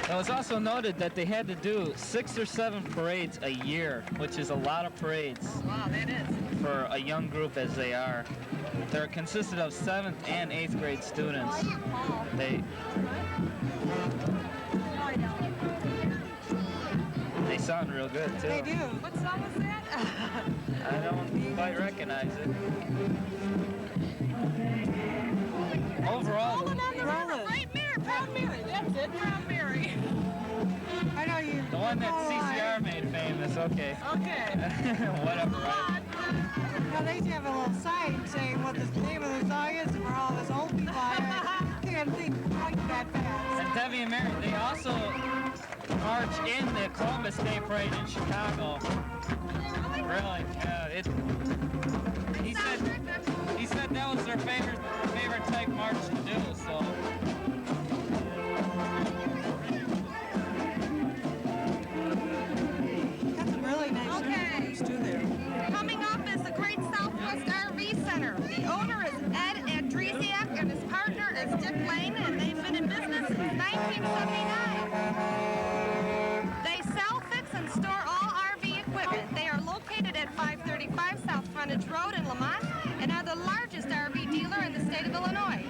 It was also noted that they had to do 6 or 7 parades a year, which is a lot of parades. Wow, that is. For a young group as they are. They're consisted of 7th and 8th grade students. They sound real good too. They do. What song was that? I don't quite recognize it. Overall, Rolling on the river, right, Mary? Proud Mary, that's it, Proud Mary. I know you. the one that CCR made famous, okay. Okay. Whatever, right? Now they used to have a little sign saying what the name of the song is for all us old people. I can't think quite that fast. And Debbie and Mary, they also march in the Columbus Day Parade in Chicago. Really? Yeah. He said that was their favorite type march to do. So. That's a really nice Okay. too there. Coming up is the Great Southwest RV Center. The owner is Ed Andresiak and his partner is Dick Lane, and they've been in business since 1979. They sell, fix, and store all RV equipment. They are located at 535 South Frontage Road in Lamont and are the largest RV dealer in the state of Illinois.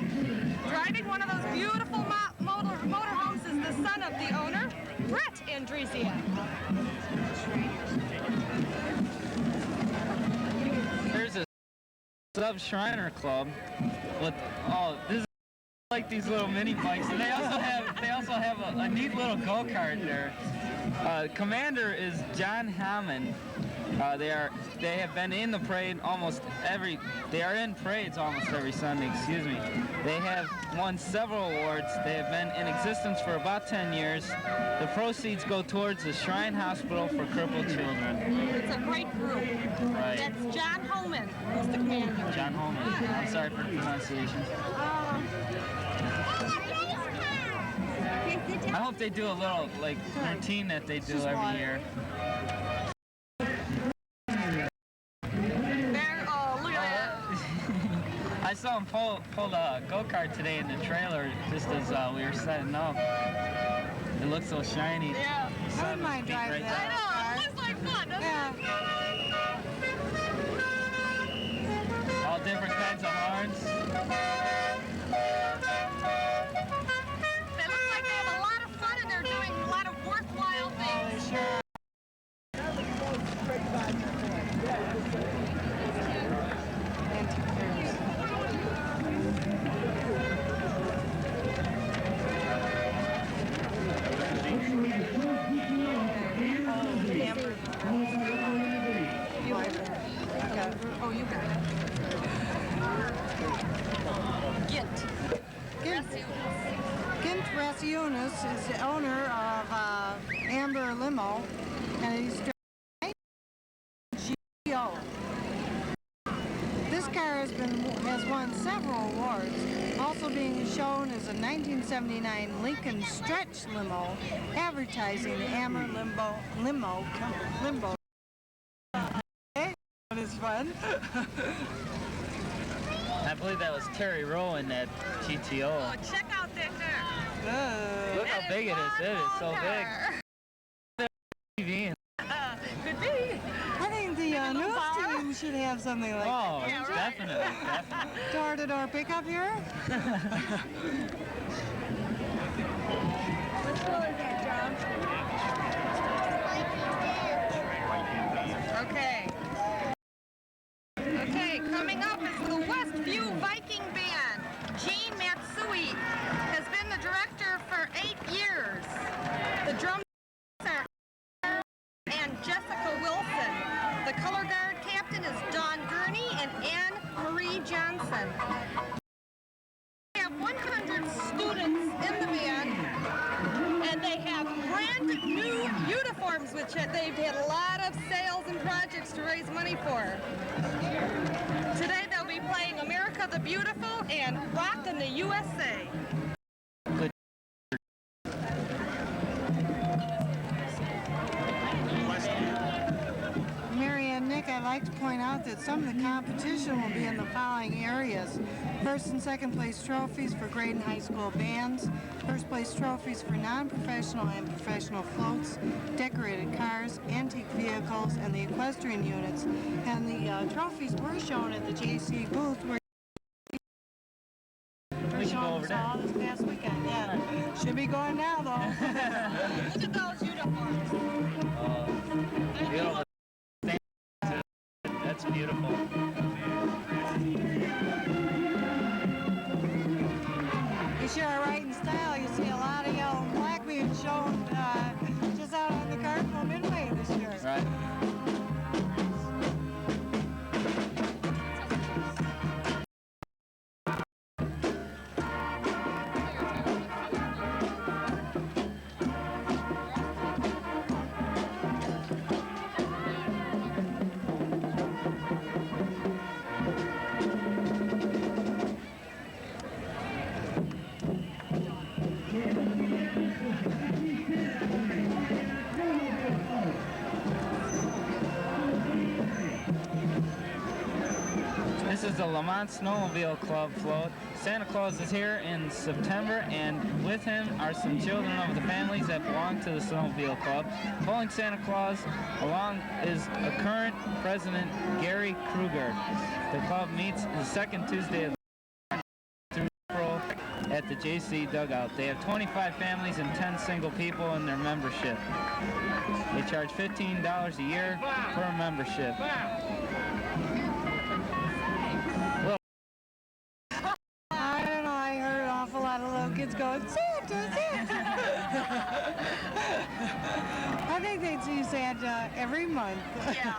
Driving one of those beautiful motorhomes is the son of the owner, Brett Andresiak. There's a Sub Shriner Club with this is like these little mini bikes, and they also have a neat little go-kart there. Commander is John Hammond. They have been in the parade they are in parades almost every Sunday, excuse me. They have won several awards. They have been in existence for about 10 years. The proceeds go towards the Shrine Hospital for Crippled Children. It's a great group. Right. That's John Holman, who's the commander. John Holman. I'm sorry for the pronunciation. I hope they do a little routine that they do every year. Look at that. I saw him pull a go-kart today in the trailer just as we were setting up. It looked so shiny. Yeah. I wouldn't mind driving I that. know, it looks like fun, doesn't Yeah. it? All different kinds of horns. They look like they have a lot of fun and they're doing a lot of worthwhile things. Sure. Oh, you got it. Gint. Kent Rasionis is the owner of Amber Limo, and he's driving GO. This car has won several awards, also being shown as a 1979 Lincoln Stretch Limo, advertising the Amber Limo. Hey, that is fun. I believe that was Terry Rowe in that GTO. Oh, check out that car. Look how big it is. It is so big. TV. Could be. I think the news team should have something like that. Oh, Yeah, right. definitely. Door-to-door pickup here? Okay. Okay, coming up is the Westview Viking Band. Gene Matsui has been the director for 8 years. The drum are and Jessica Wilson. The color guard captain is Dawn Gurney and Anne Marie Johnson. uniforms, which they've had a lot of sales and projects to raise money for. Today they'll be playing America the Beautiful and Rockin' the USA. Mary and Nick, I'd like to point out that some of the competition will be in the following areas. First and second place trophies for grade and high school bands, first place trophies for non-professional and professional floats, decorated cars, antique vehicles, and the equestrian units. And the trophies were shown at the JC booth where We should go over there. all this past weekend. Yeah, should be going now though. Look at those uniforms. Beautiful. That's beautiful. You sure are right in style. You see a lot of yellow and black being shown just out on the Cardinal Midway this year. Right. This is the Lamont Snowmobile Club float. Santa Claus is here in September, and with him are some children of the families that belong to the Snowmobile Club. Pulling Santa Claus along is a current president, Gary Kruger. The club meets the second Tuesday of through April at the JC Dugout. They have 25 families and 10 single people in their membership. They charge $15 a year for a membership. I don't know, I heard an awful lot of little kids going, Santa, Santa. I think they'd see Santa every month. Yeah.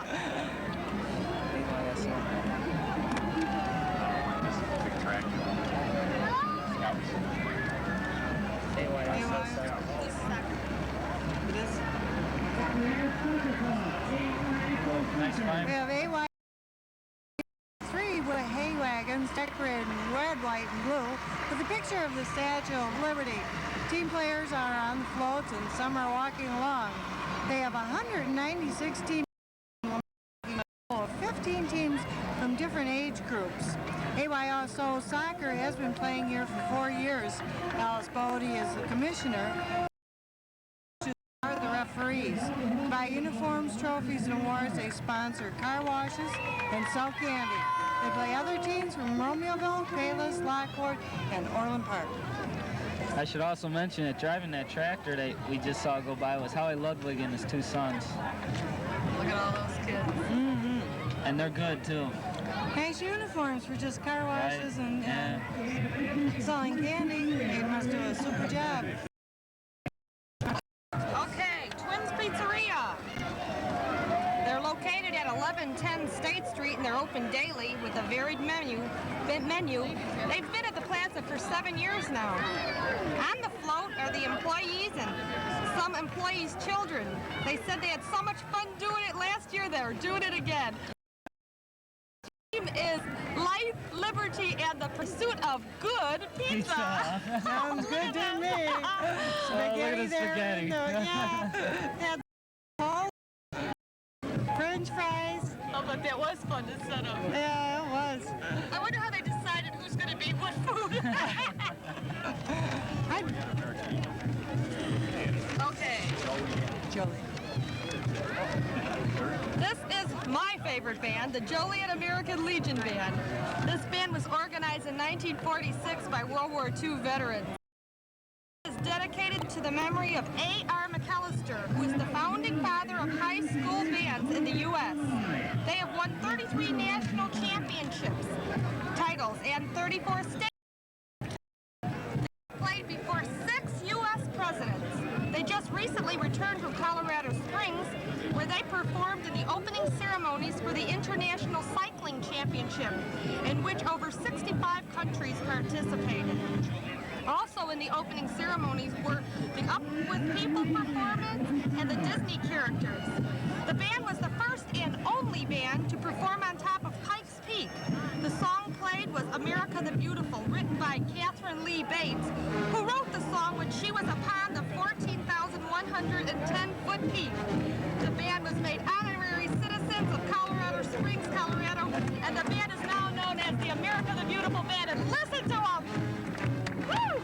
Nice find. We have AY 3 with hay wagons decorated in red, white, and blue with a picture of the Statue of Liberty. Team players are on the floats and some are walking along. They have 196 teams, 15 teams from different age groups. AYSO Soccer has been playing here for 4 years. Alice Bodie is the commissioner. Are the referees. Buy uniforms, trophies, and awards. They sponsor car washes and sell candy. They play other teams from Romeoville, Payless, Lockport, and Orland Park. I should also mention that driving that tractor that we just saw go by was Howie Ludwig and his two sons. Look at all those kids. Mm-hmm. And they're good too. Nice uniforms for just car washes Right. and selling candy. They must do a super job. Okay, Twins Pizzeria. They're located at 1110 State Street and they're open daily with a varied menu. They've been at the plaza for 7 years now. On the float are the employees and some employees' children. They said they had so much fun doing it last year, they're doing it again. The theme is life, liberty, and the pursuit of good pizza. Sounds good to me. Look at the spaghetti. Yeah. French fries. Oh, but that was fun to set up. Yeah, it was. I wonder how they decided who's going to be what food. Okay. Joey. This is my favorite band, the Joliet American Legion Band. This band was organized in 1946 by World War II veterans. It is dedicated to the memory of A.R. McAllister, who is the founding father of high school bands in the U.S. They have won 33 national championships titles and 34 state. They played before 6 U.S. presidents. They just recently returned from Colorado Springs, where they performed in the opening ceremonies for the International Cycling Championship, in which over 65 countries participated. Also in the opening ceremonies were the Up With People performance and the Disney characters. The band was the first and only band to perform on top of Pikes Peak. The song played was America the Beautiful, written by Catherine Lee Bates, who wrote the song when she was upon the 14,110-foot peak. The band was made honorary citizens of Colorado Springs, Colorado, and the band is now known as the America the Beautiful Band. And listen to them! Woo!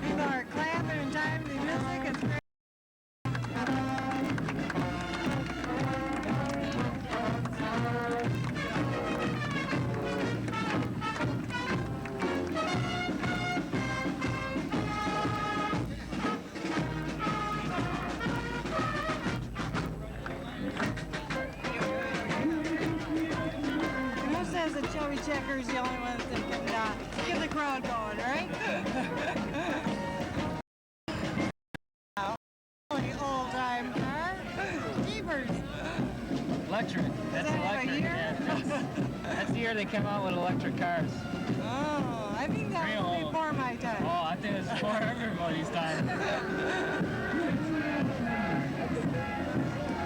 People are clapping in time to the music. It's great. Who says that Chubby Checker's the only one that can get the crowd going, right? Really old-time car. Jeepers. Electric. That's that electric. a year? Yeah, that's the year they came out with electric cars. Oh, I think that was Real. before my time. Oh, I think it's before everybody's time.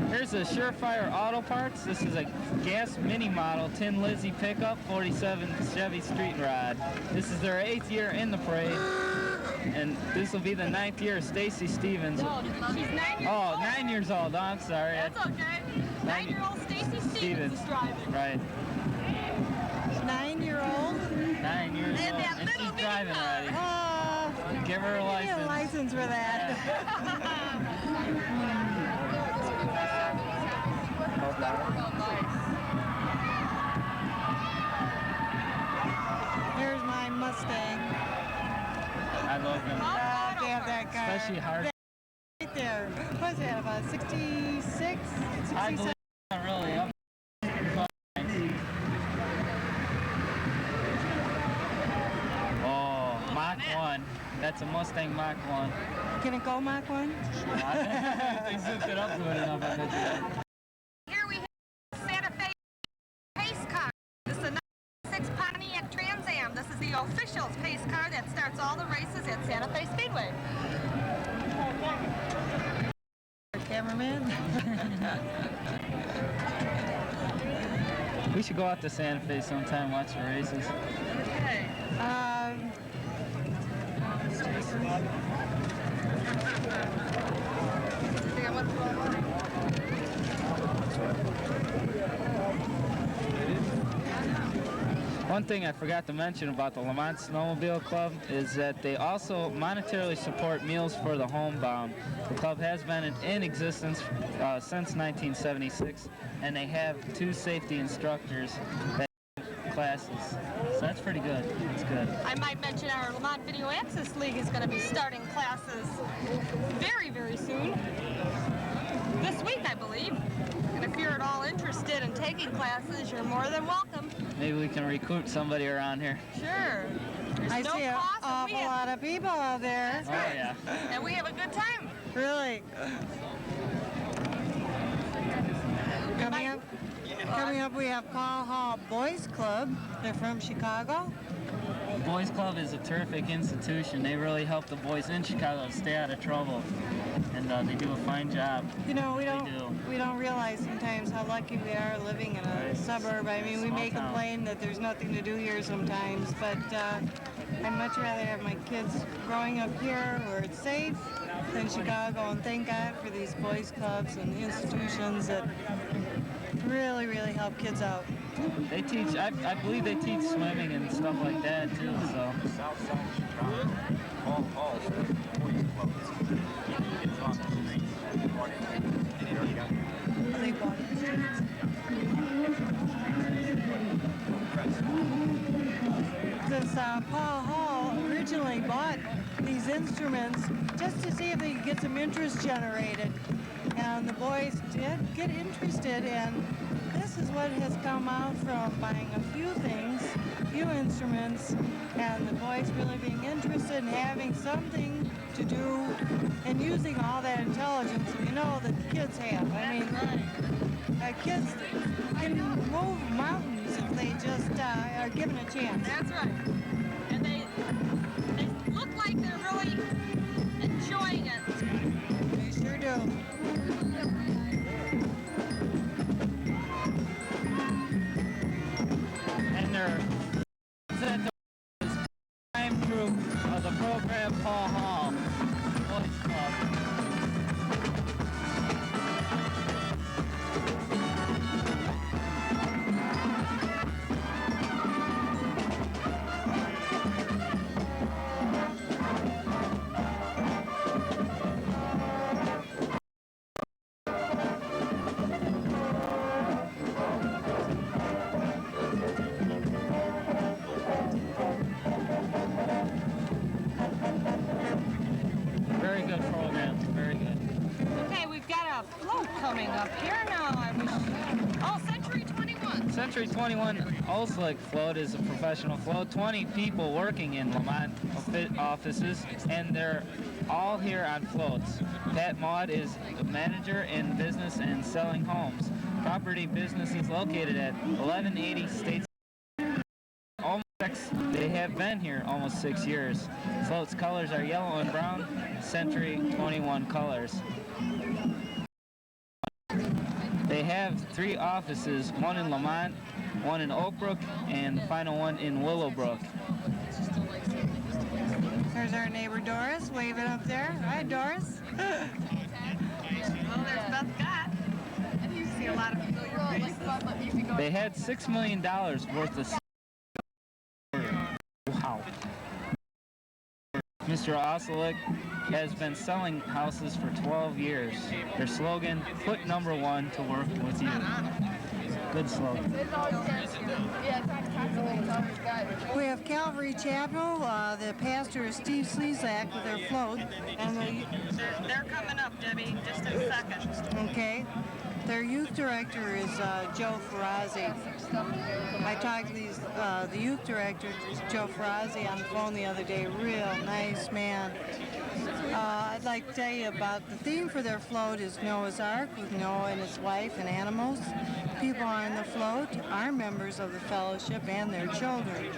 Here's a Surefire Auto Parts. This is a gas mini model Tin Lizzy pickup, 47 Chevy Street Rod. This is their 8th year in the parade, and this will be the 9th year of Stacy Stevens. No, she's 9 years Oh, old. 9 years old. Oh, I'm sorry. That's okay. 9-year-old Stacy Stevens is driving. Right. 9-year-old? 9 years And old, that and little she's bitty driving car. already. Give her a I need a license. license for that. Here's my Mustang. I love them. To have that car. Especially hard. Right there. What's that, about 66? I believe 67? not really. Oh, Mach 1. That's a Mustang Mach 1. Can it go Mach 1? They zipped it up good enough, I bet you. Here we have Santa Fe pace car. This is a 96 Pontiac Trans Am. This is the official pace car that starts all the races at Santa Fe Speedway. Cameraman? We should go out to Santa Fe sometime and watch the races. Okay. One thing I forgot to mention about the Lamont Snowmobile Club is that they also monetarily support Meals for the Homebound. The club has been in existence since 1976, and they have 2 safety instructors that have classes. So that's pretty good. That's good. I might mention our Lamont Video Access League is going to be starting classes very, very soon. This week, I believe. And if you're at all interested in taking classes, you're more than welcome. Maybe we can recruit somebody around here. Sure. There's I no see an cost, and awful lot of people out there. That's Oh, right. yeah. And we have a good time. Really. Coming up, we have Paul Hall Boys Club. They're from Chicago. The Boys Club is a terrific institution. They really help the boys in Chicago stay out of trouble, and they do a fine job. You know, we They do. don't realize sometimes how lucky we are living in a suburb. I mean, we Small may town. complain that there's nothing to do here sometimes, but I'd much rather have my kids growing up here where it's safe than Chicago, and thank God for these boys clubs and institutions that really, really help kids out. They teach, I believe they teach swimming and stuff like that too, so. They bought it. This Paul Hall originally bought these instruments just to see if they could get some interest generated. And the boys did get interested, and this is what has come out from buying a few things, few instruments, and the boys really being interested in having something to do and using all that intelligence, you know, that kids have. I mean, kids can move mountains things if they just are given a chance. That's right. And they look like they're really enjoying it. They sure do. And they're prime group of the program Paul Hall Boys Club. Very good program, very good. Okay, we've got a float coming up here now. Oh, Century 21. Century 21 Oslick float is a professional float. 20 people working in Lamont offices, and they're all here on floats. Pat Maud is the manager in business and selling homes. Property business is located at 1180 State. They have been here almost 6 years. Float's colors are yellow and brown, Century 21 colors. They have 3 offices, one in Lamont, one in Oak Brook, and the final one in Willowbrook. There's our neighbor Doris waving up there. Hi, Doris. Oh, there's Beth Scott. You see a lot of familiar faces. They had $6 million worth of... Wow. Mr. Oslick has been selling houses for 12 years. Their slogan, put number 1 to work with you. Good slogan. We have Calvary Chapel. The pastor is Steve Slezak with their float. And They're coming up, Debbie, just in a second. okay. Their youth director is Joe Ferrazzi. I talked to the youth director, Joe Ferrazzi, on the phone the other day. Real nice man. I'd like to tell you about the theme for their float is Noah's Ark, with Noah and his wife and animals. People on the float are members of the fellowship and their children.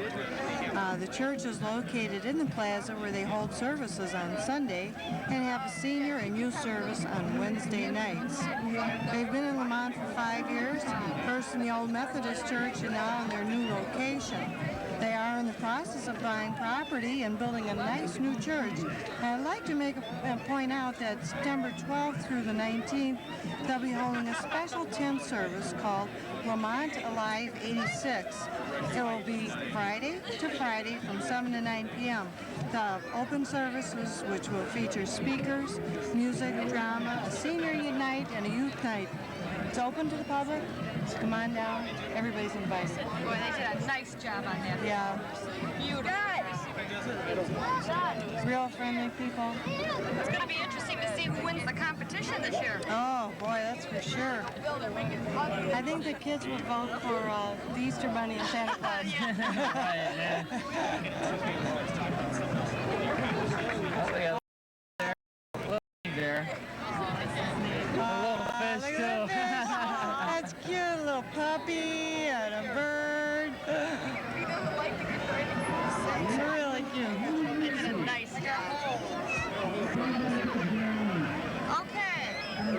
The church is located in the plaza where they hold services on Sunday and have a senior and youth service on Wednesday nights. They've been in Lamont for 5 years, first in the old Methodist church and now in their new location. They are in the process of buying property and building a nice new church. And I'd like to point out that September 12th through the 19th, they'll be holding a special tent service called Lamont Alive 86. It will be Friday to Friday from 7 to 9 p.m. The open services, which will feature speakers, music, drama, a senior night, and a youth night. It's open to the public. So come on down. Everybody's invited. Boy, they did a nice job on that. Yeah. Beautiful. Real friendly people. It's going to be interesting to see who wins the competition this year. Oh, boy, that's for sure. I think the kids will vote for the Easter Bunny and Santa Claus. There. Look at that fish. That's cute, a little puppy and a bird. It's really cute. They did a nice job. Okay,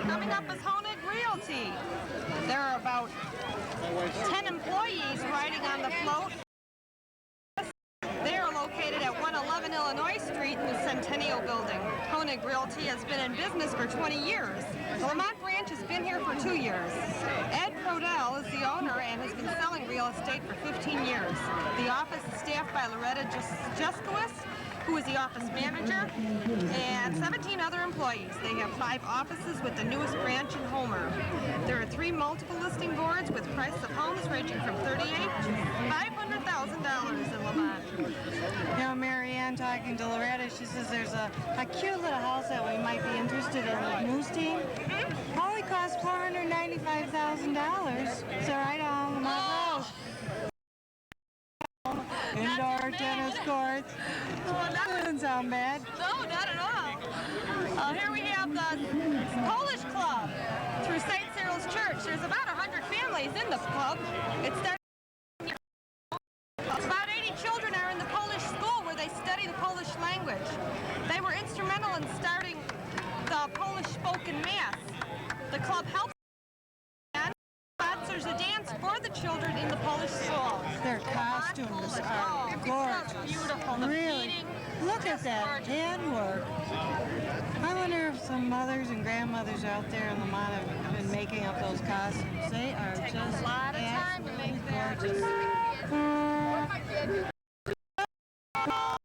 coming up is Honig Realty. There are about 10 employees riding on the float. They are located at 111 Illinois Street in the Centennial Building. Honig Realty has been in business for 20 years. The Lamont branch has been here for 2 years. Ed Prodell is the owner and has been selling real estate for 15 years. The office is staffed by Loretta Juskowitz, who is the office manager, and 17 other employees. They have 5 offices with the newest branch in Homer. There are 3 multiple listing boards with price of homes ranging from $38,000 to $500,000 in Lamont. You know, Mary Ann talking to Loretta, she says there's a cute little house that we might be interested in with Moose Team. Probably costs $495,000. It's right on Lamont House. Indoor tennis courts. That doesn't sound bad. No, not at all. Here we have the Polish Club through St. Cyril's Church. There's about 100 families in the pub. It starts club helps and sponsors a dance for the children in the Polish school. Their costumes are gorgeous. Beautiful. The Really. beading, Look at just that gorgeous. handwork. I wonder if some mothers and grandmothers out there in Lamont have been making up those costumes. They are Takes just a lot of time to absolutely make that. gorgeous.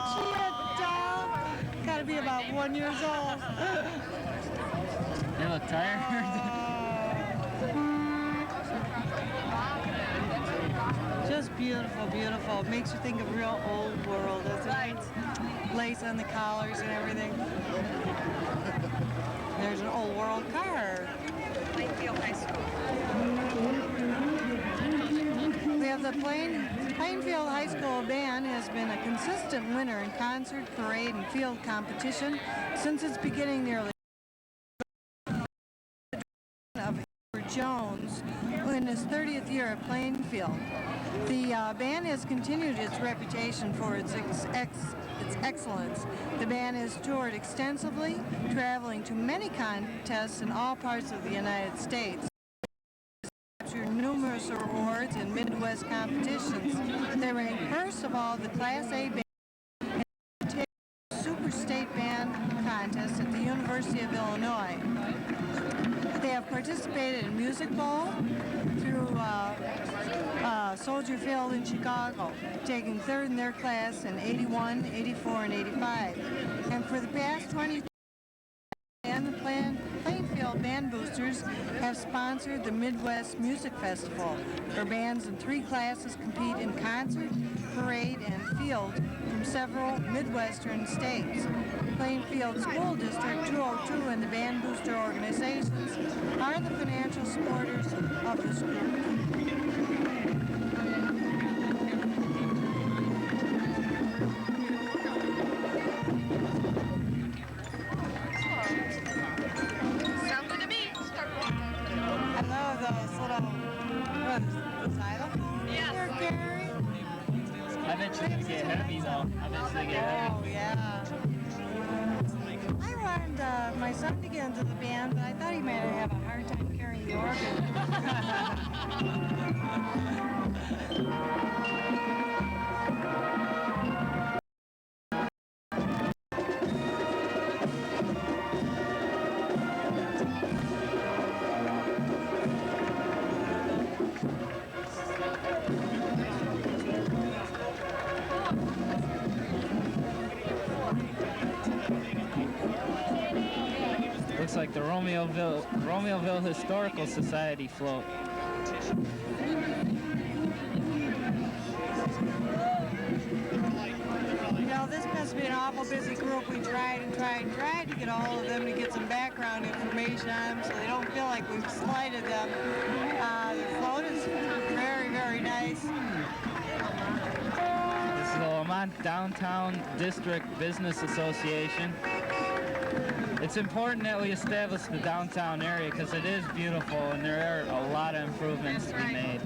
She a doll. Gotta be about 1 year old. You look tired. Just beautiful, beautiful. It makes you think of real old world, doesn't it? Lace on the collars and everything. There's an old world car. Plainfield High School. We have the Plainfield High School Band has been a consistent winner in concert, parade, and field competition since its beginning nearly of Edward Jones in his 30th year at Plainfield. The band has continued its reputation for its excellence. The band has toured extensively, traveling to many contests in all parts of the United States. Captured numerous awards in Midwest competitions. They ranked first of all the Class A band and Super State Band contest at the University of Illinois. They have participated in Music Bowl through Soldier Field in Chicago, taking third in their class in 81, 84, and 85. And for the past 20 and the Plainfield Band Boosters have sponsored the Midwest Music Festival, where bands in 3 classes compete in concert, parade, and field from several Midwestern states. Plainfield School District 202 and the Band Booster organizations are the financial supporters of this group. Sound good to me. I love those little, what is it, xylophones Yes. they're carrying? I bet you can get heavy though. I bet you get heavy. Oh, yeah. I wanted my son to get into the band, but I thought he might have a hard time carrying the organ. Looks like the Romeoville Historical Society float. You know, this must be an awful busy group. We tried and tried to get a hold of them to get some background information on them so they don't feel like we've slighted them. The float is very, very nice. This is the Lamont Downtown District Business Association. It's important that we establish the downtown area because it is beautiful and there are a lot of improvements to be made.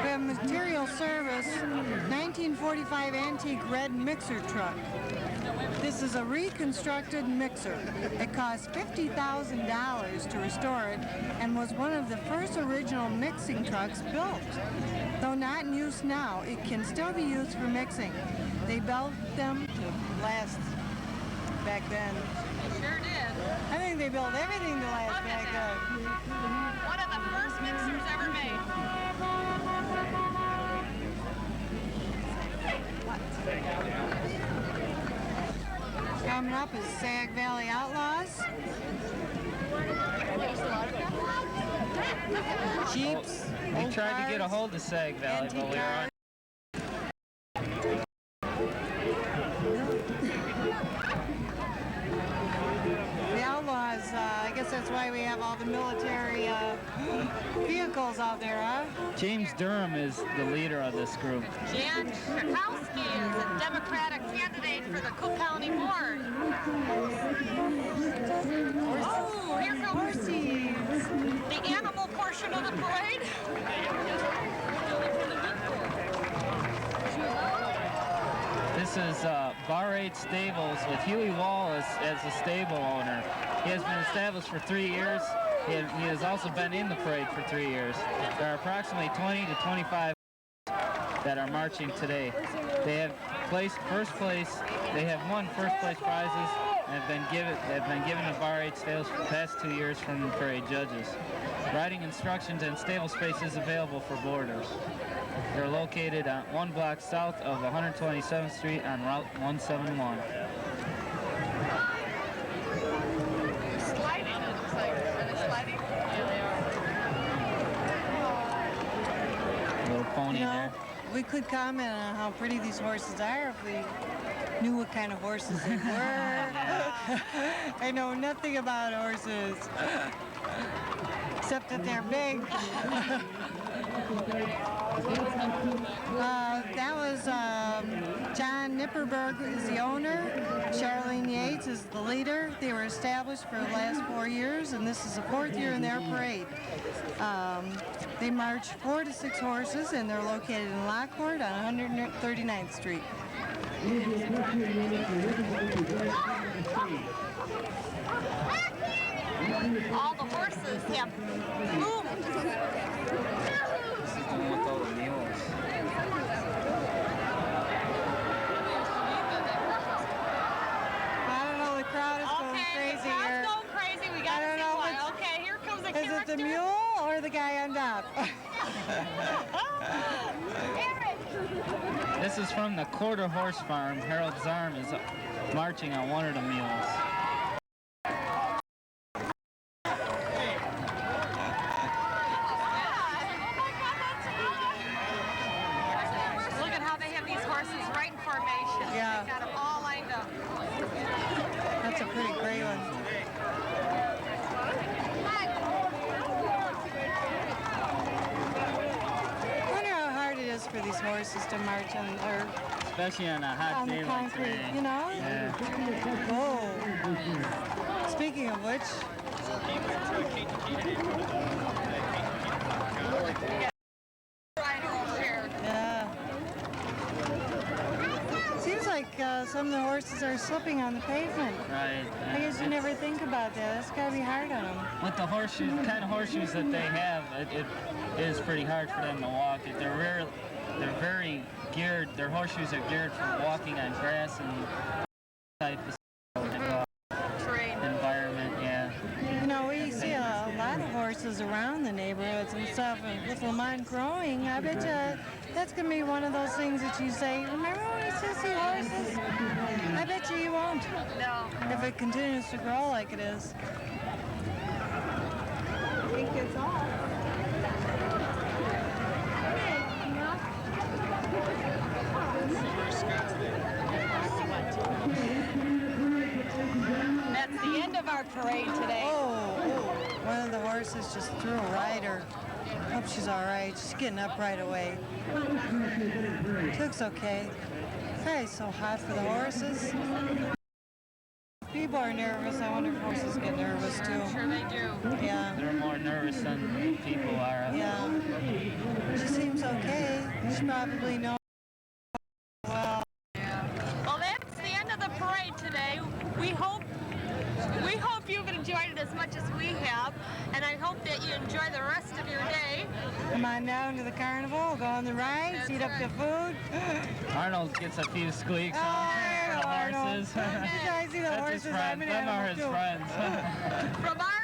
We have material service, 1945 antique red mixer truck. This is a reconstructed mixer. It cost $50,000 to restore it and was one of the first original mixing trucks built. Though not in use now, it can still be used for mixing. They built them to last back then. Sure did. I think they built everything to last back then. One of the first mixers ever made. Coming up is Sag Valley Outlaws. Jeeps. We old tried to get a cars, hold of Sag Valley, but we antique were cars. The Outlaws, I guess that's why we have all the military vehicles out there, huh? James Durham is the leader of this group. Jan Krakowski is a Democratic candidate for the Cook County Board. Oh, here comes Horses. the animal portion of the parade. This is Bar 8 Stables with Huey Wallace as the stable owner. He has been established for 3 years. He has also been in the parade for 3 years. There are approximately 20 to 25 that are marching today. They have placed first place. They have won first place prizes and have been given to Bar 8 Stables for the past 2 years from the parade judges. Riding instructions and stable space is available for boarders. They're located on 1 block south of 127th Street on Route 171. Sliding, it looks like. Are they sliding? Yeah, they are. Little pony there. We could comment on how pretty these horses are if we knew what kind of horses they were. I know nothing about horses, except that they're big. That was John Nipperberg is the owner. Charlene Yates is the leader. They were established for the last 4 years, and this is the 4th year in their parade. They march 4 to 6 horses, and they're located in Lockport on 139th Street. All the horses have plumes. This is the one with all the mules. I don't know, the crowd is going crazy the here. crowd's going crazy. We got to see why. Okay, here comes a Is character. it the mule or the guy on top? This is from the Quarter Horse Farm. Harold Zarm is marching on one of the mules. Look at how they have these horses right in formation. Yeah. They got them all lined up. That's a pretty great one. I wonder how hard it is for these horses to march on, or Especially on a hot on the day like concrete, today. you know? Yeah. Whoa. Speaking of which, yeah. Seems like some of the horses are slipping on the pavement. Right. I guess you never think about that. That's got to be hard on them. With the horseshoes, kind of horseshoes that they have, it is pretty hard for them to walk. They're very geared. Their horseshoes are geared for walking on grass and type of environment. Yeah. You know, we see a lot of horses around the neighborhoods and stuff, and with Lamont growing, I bet you that's going to be one of those things that you say, remember when we used to see horses? I bet you won't. No. If it continues to grow like it is. I think it's all. That's the end of our parade today. Oh, one of the horses just threw a rider. Hope she's all right. She's getting up right away. Looks okay. It's so hot for the horses. People are nervous. I wonder if horses get nervous too. I'm sure they do. Yeah. They're more nervous than people are. Yeah. She seems okay. She probably knows well. Well, that's the end of the parade today. We hope you've enjoyed it as much as we have, and I hope that you enjoy the rest of your day. Come on down to the carnival, go on the rides, eat up the food. Arnold gets a few squeaks Oh, on the Arnold. horses. You guys see the That's horses? his I'm friends. an Them are animal his too. friends. From our